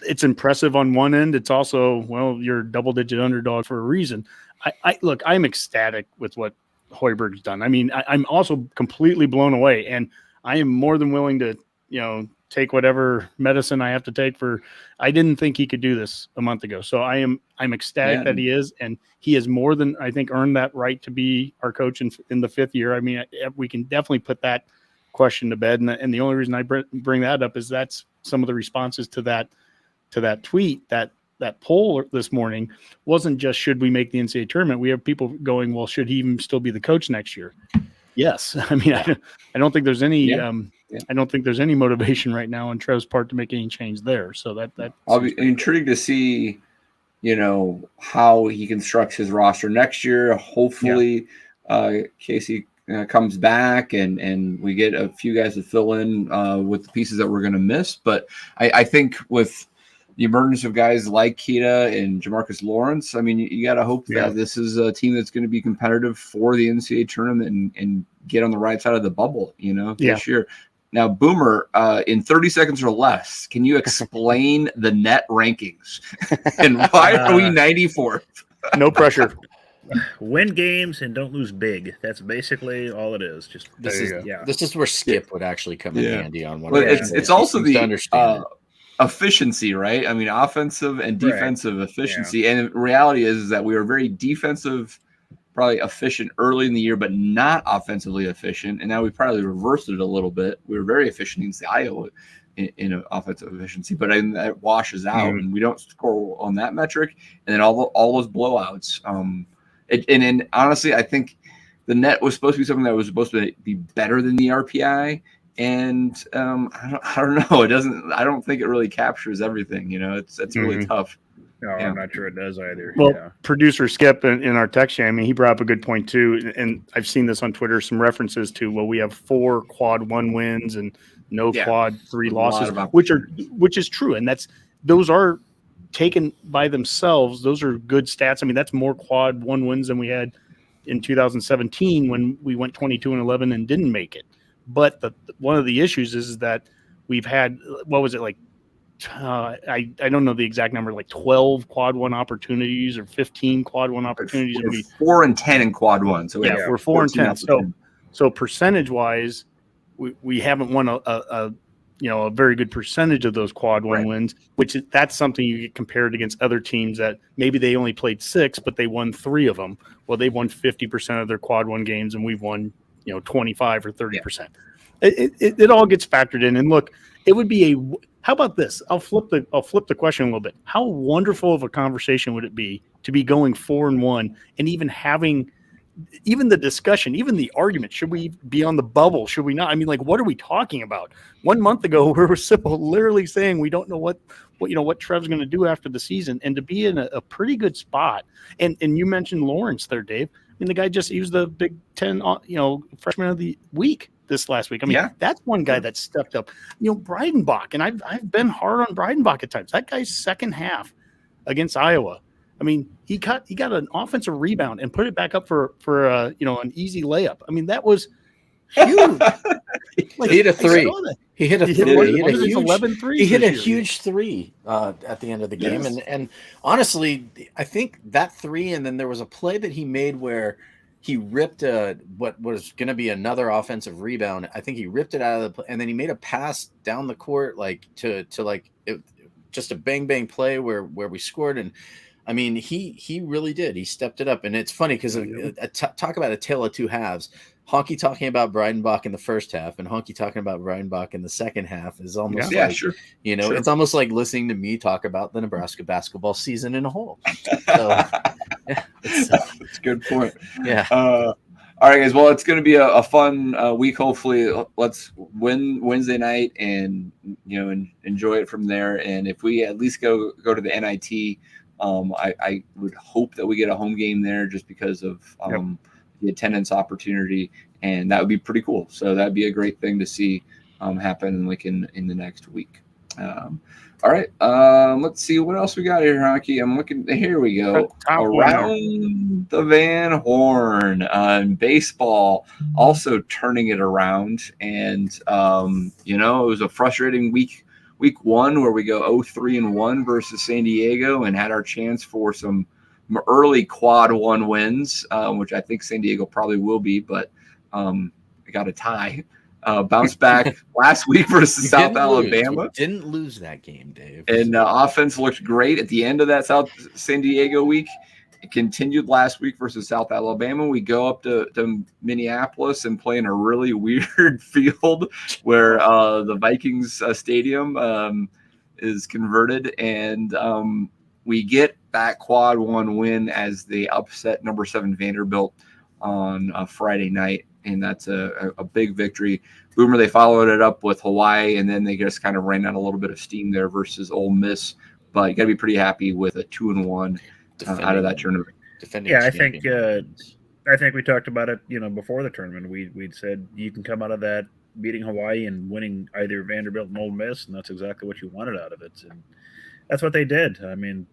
it's impressive on one end. It's also, well, you're a double-digit underdog for a reason. Look, I'm ecstatic with what Hoiberg's done. I mean, I'm also completely blown away, and I am more than willing to take whatever medicine I have to take I didn't think he could do this a month ago. So I'm ecstatic that he is, and he has more than, I think, earned that right to be our coach in the 5th year. I mean, we can definitely put that question to bed. And the only reason I bring that up is that's some of the responses to that tweet, that poll this morning wasn't just, should we make the NCAA tournament? We have people going, well, should he even still be the coach next year? Yes. I mean, I don't think there's any Yeah. I don't think there's any motivation right now on Trev's part to make any change there. So that I'll be intrigued to see, how he constructs his roster next year. Hopefully, Casey comes back and we get a few guys to fill in with the pieces that we're going to miss. But I think with the emergence of guys like Keita and Jamarcus Lawrence, I mean, you got to hope that this is a team that's going to be competitive for the NCAA tournament and get on the right side of the bubble, this year. Now, Boomer, in 30 seconds or less, can you explain the net rankings and why are we 94th? No pressure. Win games and don't lose big. That's basically all it is. Just this is where Skip would actually come in handy on one. But of it's also the understand efficiency, right? I mean, offensive and defensive efficiency. And the reality is that we were very defensive, probably efficient early in the year, but not offensively efficient. And now we probably reversed it a little bit. We were very efficient against Iowa in offensive efficiency, but that washes out, and we don't score on that metric. And then all those blowouts. And honestly, I think the net was supposed to be something that was supposed to be better than the RPI. And I don't know. It doesn't. I don't think it really captures everything. It's really tough. No, I'm not sure it does either. Well, producer Skip in our text chain, I mean, he brought up a good point too, and I've seen this on Twitter. Some references to we have 4 quad 1 wins and no quad 3 losses, which is true, and those are taken by themselves. Those are good stats. I mean, that's more quad 1 wins than we had in 2017 when we went 22-11 and didn't make it. But one of the issues is that we've had, what was it, like, I don't know the exact number, like 12 quad 1 opportunities or 15 quad 1 opportunities. We're 4 and 10 in quad 1. So we're 4 and 10. So percentage wise, we haven't won a very good percentage of those quad 1 wins, that's something you get compared against other teams that maybe they only played 6, but they won 3 of them. Well, they've won 50% of their quad 1 games, and we've won 25 or 30%. It all gets factored in. And look, it would be how about this? I'll flip the question a little bit. How wonderful of a conversation would it be to be going 4-1 and even having the discussion, even the argument? Should we be on the bubble? Should we not? I mean, like, what are we talking about? 1 month ago, we were literally saying we don't know what Trev's going to do after the season, and to be in a pretty good spot. And you mentioned Lawrence there, Dave. I mean, the guy he was the Big Ten, freshman of the week this last week. I mean, that's one guy that stepped up. Breidenbach, and I've been hard on Breidenbach at times. That guy's second half against Iowa, I mean, he got an offensive rebound and put it back up for an easy layup. I mean, that was huge. He hit a 3. He hit a 3. He hit a huge 3 at the end of the game. Yes. And honestly, I think that 3, and then there was a play that he made where he ripped what was going to be another offensive rebound. I think he ripped it out of the, and then he made a pass down the court, just a bang play where we scored. And I mean, he really did. He stepped it up. And it's funny because talk about a tale of two halves. Honky talking about Breidenbach in the first half and Honky talking about Breidenbach in the second half is almost it's almost like listening to me talk about the Nebraska basketball season in a whole. So it's a good point. Yeah. All right, guys. Well, it's going to be a fun week. Hopefully, let's win Wednesday night and enjoy it from there. And if we at least go to the NIT, I would hope that we get a home game there just because of the attendance opportunity, and that would be pretty cool. So that'd be a great thing to see happen in the next week. All right, let's see what else we got here, Honky. I'm looking. Here we go. Around the Van Horn on baseball, also turning it around, and it was a frustrating week 1 where we go 0-3-1 versus San Diego and had our chance for some early quad 1 wins, which I think San Diego probably will be, but we got a tie. Bounced back last week versus South Alabama. You didn't lose that game, Dave. And offense looked great at the end of that South San Diego week. It continued last week versus South Alabama. We go up to Minneapolis and play in a really weird field where the Vikings stadium is converted, and we get that quad 1 win as they upset number 7 Vanderbilt on Friday night, and that's a big victory. Boomer, they followed it up with Hawaii, and then they just kind of ran out a little bit of steam there versus Ole Miss. But you got to be pretty happy with a 2-1 out of that tournament. Yeah, I think we talked about it, before the tournament. We'd said you can come out of that beating Hawaii and winning either Vanderbilt and Ole Miss, and that's exactly what you wanted out of it. And that's what they did. I mean,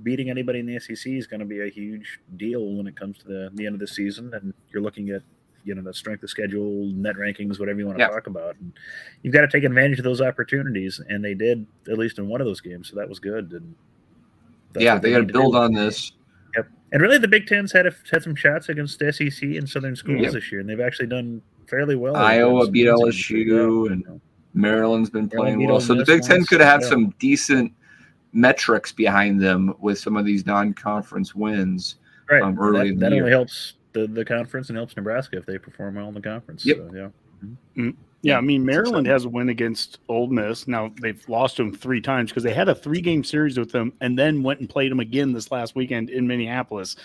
beating anybody in the SEC is going to be a huge deal when it comes to the end of the season, and you're looking at the strength of schedule, net rankings, whatever you want to talk about. And you've got to take advantage of those opportunities, and they did, at least in one of those games, so that was good. And they got to build on this. Yep. And really, the Big Ten's had some shots against the SEC and Southern schools this year, and they've actually done fairly well. Iowa beat LSU, and Maryland's been playing well. So the Big Ten could have some decent metrics behind them with some of these non-conference wins. Right. Early in the that year. only helps the conference and helps Nebraska if they perform well in the conference. Yep. So, Yeah, I mean, Maryland has a win against Ole Miss. Now, they've lost them 3 times because they had a 3-game series with them and then went and played them again this last weekend in Minneapolis.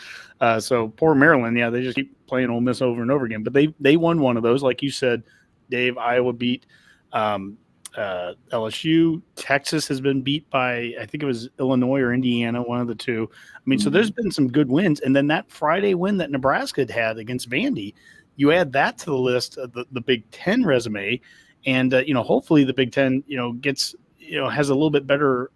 So poor Maryland, they just keep playing Ole Miss over and over again. But they won one of those. Like you said, Dave, Iowa beat LSU. Texas has been beat by, I think it was Illinois or Indiana, one of the two. I mean, so there's been some good wins. And then that Friday win that Nebraska had against Vandy, you add that to the list of the Big Ten resume, and hopefully the Big Ten gets has a little bit better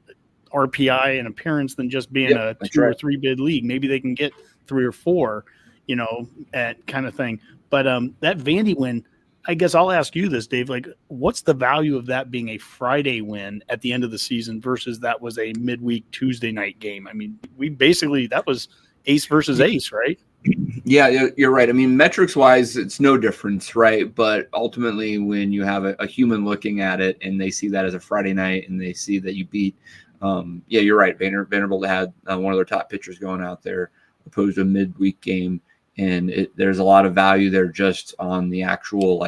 RPI and appearance than just being a 2 or 3 bid league. Maybe they can get 3 or 4, at kind of thing. But that Vandy win, I guess I'll ask you this, Dave. Like, what's the value of that being a Friday win at the end of the season versus that was a midweek Tuesday night game? I mean, that was ace versus ace, right? Yeah, you're right. I mean, metrics wise, it's no difference, right? But ultimately, when you have a human looking at it and they see that as a Friday night and they see that you beat, you're right. Vanderbilt had one of their top pitchers going out there opposed to a midweek game. And there's a lot of value there just on the actual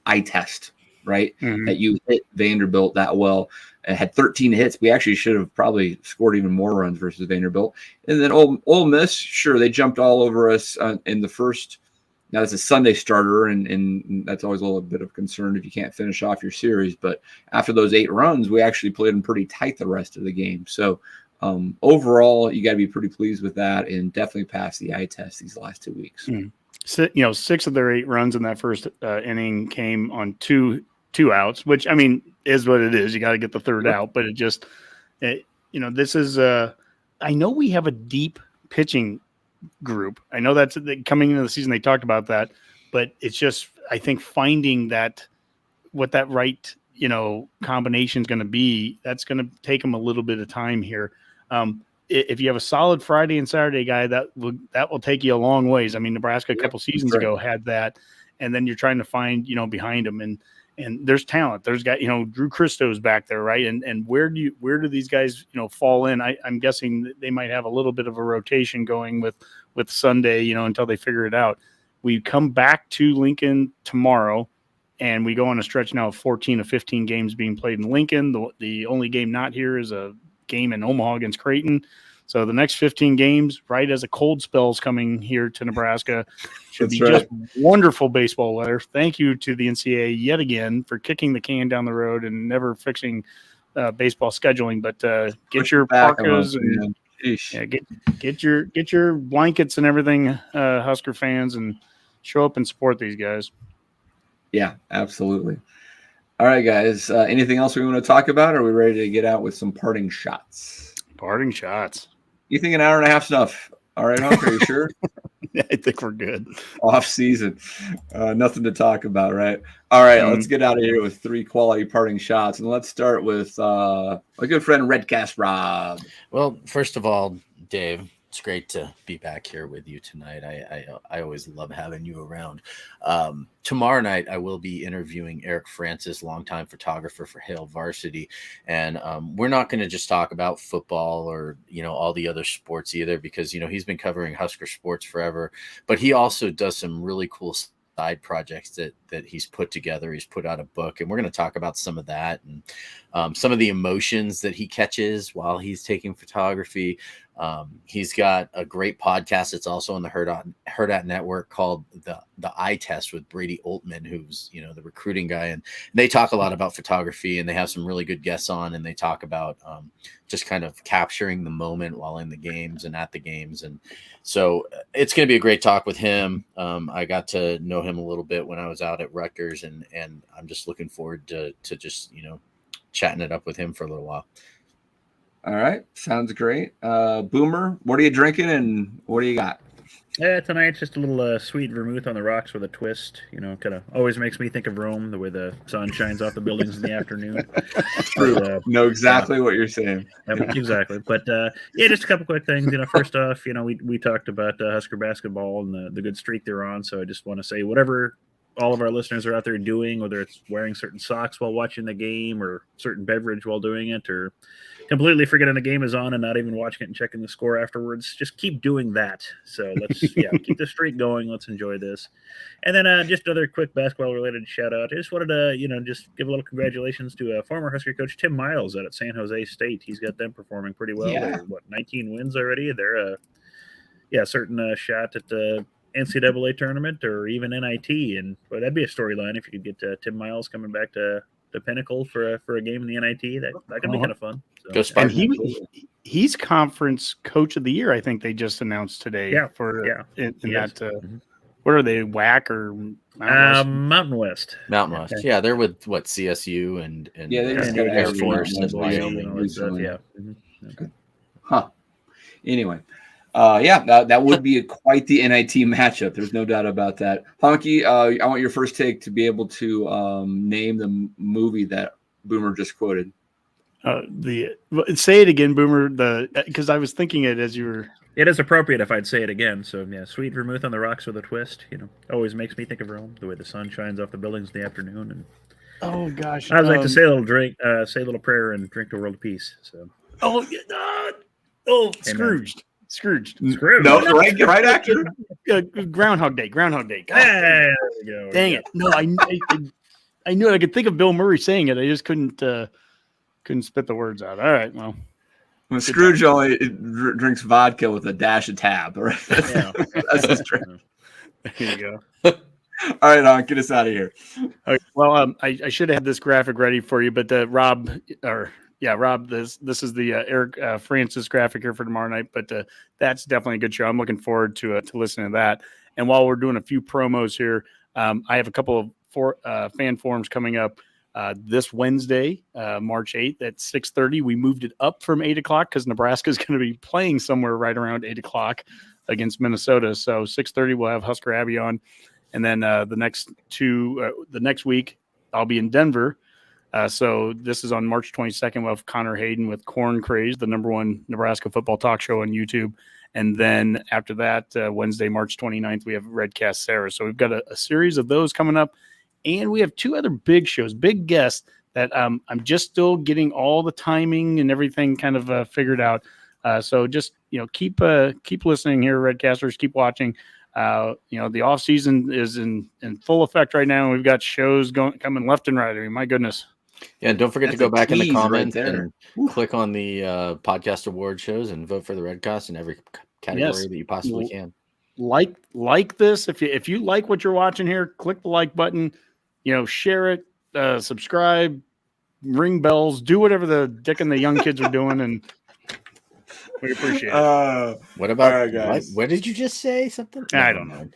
eye test, right? Mm-hmm. That you hit Vanderbilt that well. It had 13 hits. We actually should have probably scored even more runs versus Vanderbilt. And then Ole Miss, sure, they jumped all over us in the first. Now, it's a Sunday starter, and that's always a little bit of concern if you can't finish off your series. But after those 8 runs, we actually played them pretty tight the rest of the game. So overall, you got to be pretty pleased with that and definitely pass the eye test these last 2 weeks. Mm. So, 6 of their 8 runs in that first inning came on two outs, which, I mean, is what it is. You got to get the third out, but this is I know we have a deep pitching group. I know that's coming into the season. They talked about that, but it's just, I think finding what that right, combination is going to be, that's going to take them a little bit of time here. If you have a solid Friday and Saturday guy, that will take you a long ways. I mean, Nebraska a couple seasons ago had that, and then you're trying to find, behind them, and there's talent. There's got, Drew Christo's back there, right? And where do these guys, fall in? I'm guessing that they might have a little bit of a rotation going with Sunday, until they figure it out. We come back to Lincoln tomorrow, and we go on a stretch now of 14 of 15 games being played in Lincoln. The only game not here is a game in Omaha against Creighton. So the next 15 games, right as a cold spell's coming here to Nebraska, should be just wonderful baseball weather. Thank you to the NCAA yet again for kicking the can down the road and never fixing baseball scheduling. But get your parkas and get your blankets and everything, Husker fans, and show up and support these guys. Yeah, absolutely. All right, guys. Anything else we want to talk about? Or are we ready to get out with some parting shots? Parting shots. You think an hour and a half enough? All right, Hunk, are you sure? I think we're good. Off season. Nothing to talk about, right? All right, let's get out of here with 3 quality parting shots. And let's start with my good friend Redcast Rob. Well, first of all, Dave, it's great to be back here with you tonight. I always love having you around. Tomorrow night, I will be interviewing Eric Francis, longtime photographer for Hale Varsity. And we're not going to just talk about football or, all the other sports either, because, he's been covering Husker sports forever. But he also does some really cool side projects that he's put together. He's put out a book, and we're going to talk about some of that and some of the emotions that he catches while he's taking photography. He's got a great podcast. It's also on the Herd at Network called the Eye Test with Brady Oltman, who's, the recruiting guy. And they talk a lot about photography, and they have some really good guests on, and they talk about just kind of capturing the moment while in the games and at the games. And so it's going to be a great talk with him. I got to know him a little bit when I was out at Rutgers, and I'm just looking forward to just, chatting it up with him for a little while. All right. Sounds great. Boomer, what are you drinking and what do you got? Tonight's just a little sweet vermouth on the rocks with a twist. Kind of always makes me think of Rome, the way the sun shines off the buildings in the afternoon. True. Know exactly what you're saying. Exactly. But just a couple quick things. First off, we talked about Husker basketball and the good streak they're on. So I just want to say, whatever all of our listeners are out there doing, whether it's wearing certain socks while watching the game or certain beverage while doing it, or completely forgetting the game is on and not even watching it and checking the score afterwards, just keep doing that. So let's keep the streak going. Let's enjoy this. And then just another quick basketball related shout out. I just wanted to just give a little congratulations to former Husker coach Tim Miles out at San Jose State. He's got them performing pretty well. Yeah. They're 19 wins already. They're a certain shot at the NCAA tournament or even NIT, and that'd be a storyline if you could get Tim Miles coming back to the Pinnacle for a game in the NIT. That could be kind of fun. So, Go Spartans. And he's conference coach of the year. I think they just announced today. What are they, WAC or Mountain West? Mountain West. Okay. Yeah, they're with CSU and they just got Air Air Force Force and Wyoming. recently. Yeah. Huh. Anyway. That would be quite the NIT matchup. There's no doubt about that. Honky, I want your first take to be able to name the movie that Boomer just quoted. Say it again, Boomer. Because I was thinking it as you were. It is appropriate if I'd say it again. So sweet vermouth on the rocks with a twist. Always makes me think of Rome. The way the sun shines off the buildings in the afternoon. And oh gosh, I would like to say a little say a little prayer, and drink the world of peace. So. Scrooged. No, right after Groundhog Day. God, there we go. dang it! No, I knew it. I could think of Bill Murray saying it. I just couldn't spit the words out. All right, well, Scrooge only drinks vodka with a dash of tab. Right? That's his drink. There you go. All right, get us out of here. Okay, well, I should have had this graphic ready for you, but Rob, this is the Eric Francis graphic here for tomorrow night, but that's definitely a good show. I'm looking forward to listening to that. And while we're doing a few promos here, I have a couple of fan forums coming up this Wednesday, March 8th at 6:30. We moved it up from 8 o'clock because Nebraska is going to be playing somewhere right around 8 o'clock against Minnesota. So 6:30, we'll have Husker Abby on. And then the next week, I'll be in Denver. So this is on March 22nd. We'll have Connor Hayden with Corn Craze, the #1 Nebraska football talk show on YouTube. And then after that, Wednesday, March 29th, we have Redcast Sarah. So we've got a series of those coming up. And we have two other big shows, big guests that I'm just still getting all the timing and everything kind of figured out. So just, keep listening here, Redcasters, keep watching. The off season is in full effect right now. We've got shows coming left and right. I mean, my goodness. Yeah, and don't forget to go back in the comments right and click on the podcast award shows and vote for the Redcast in every category that you possibly can. Like this. If you like what you're watching here, click the like button. Share it, subscribe, ring bells, do whatever the dick and the young kids are doing, and we appreciate it. What about all right, guys? What did you just say? Something? I don't know.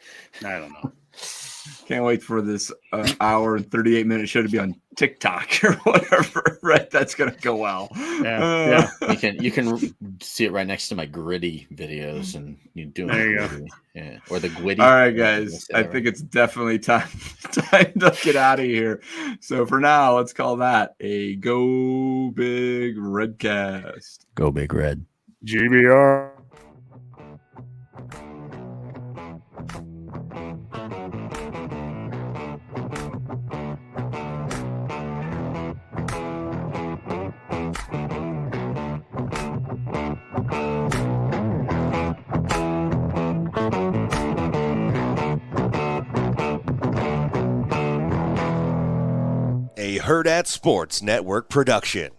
Can't wait for this hour and 38-minute show to be on TikTok or whatever. Right, that's gonna go well. Yeah. You can see it right next to my gritty videos, and you do. There you go. Yeah, or the gwitty. All right, guys. I think it's definitely time to get out of here. So for now, let's call that a Go Big Redcast. Go Big Red. GBR. A Herd at Sports Network production.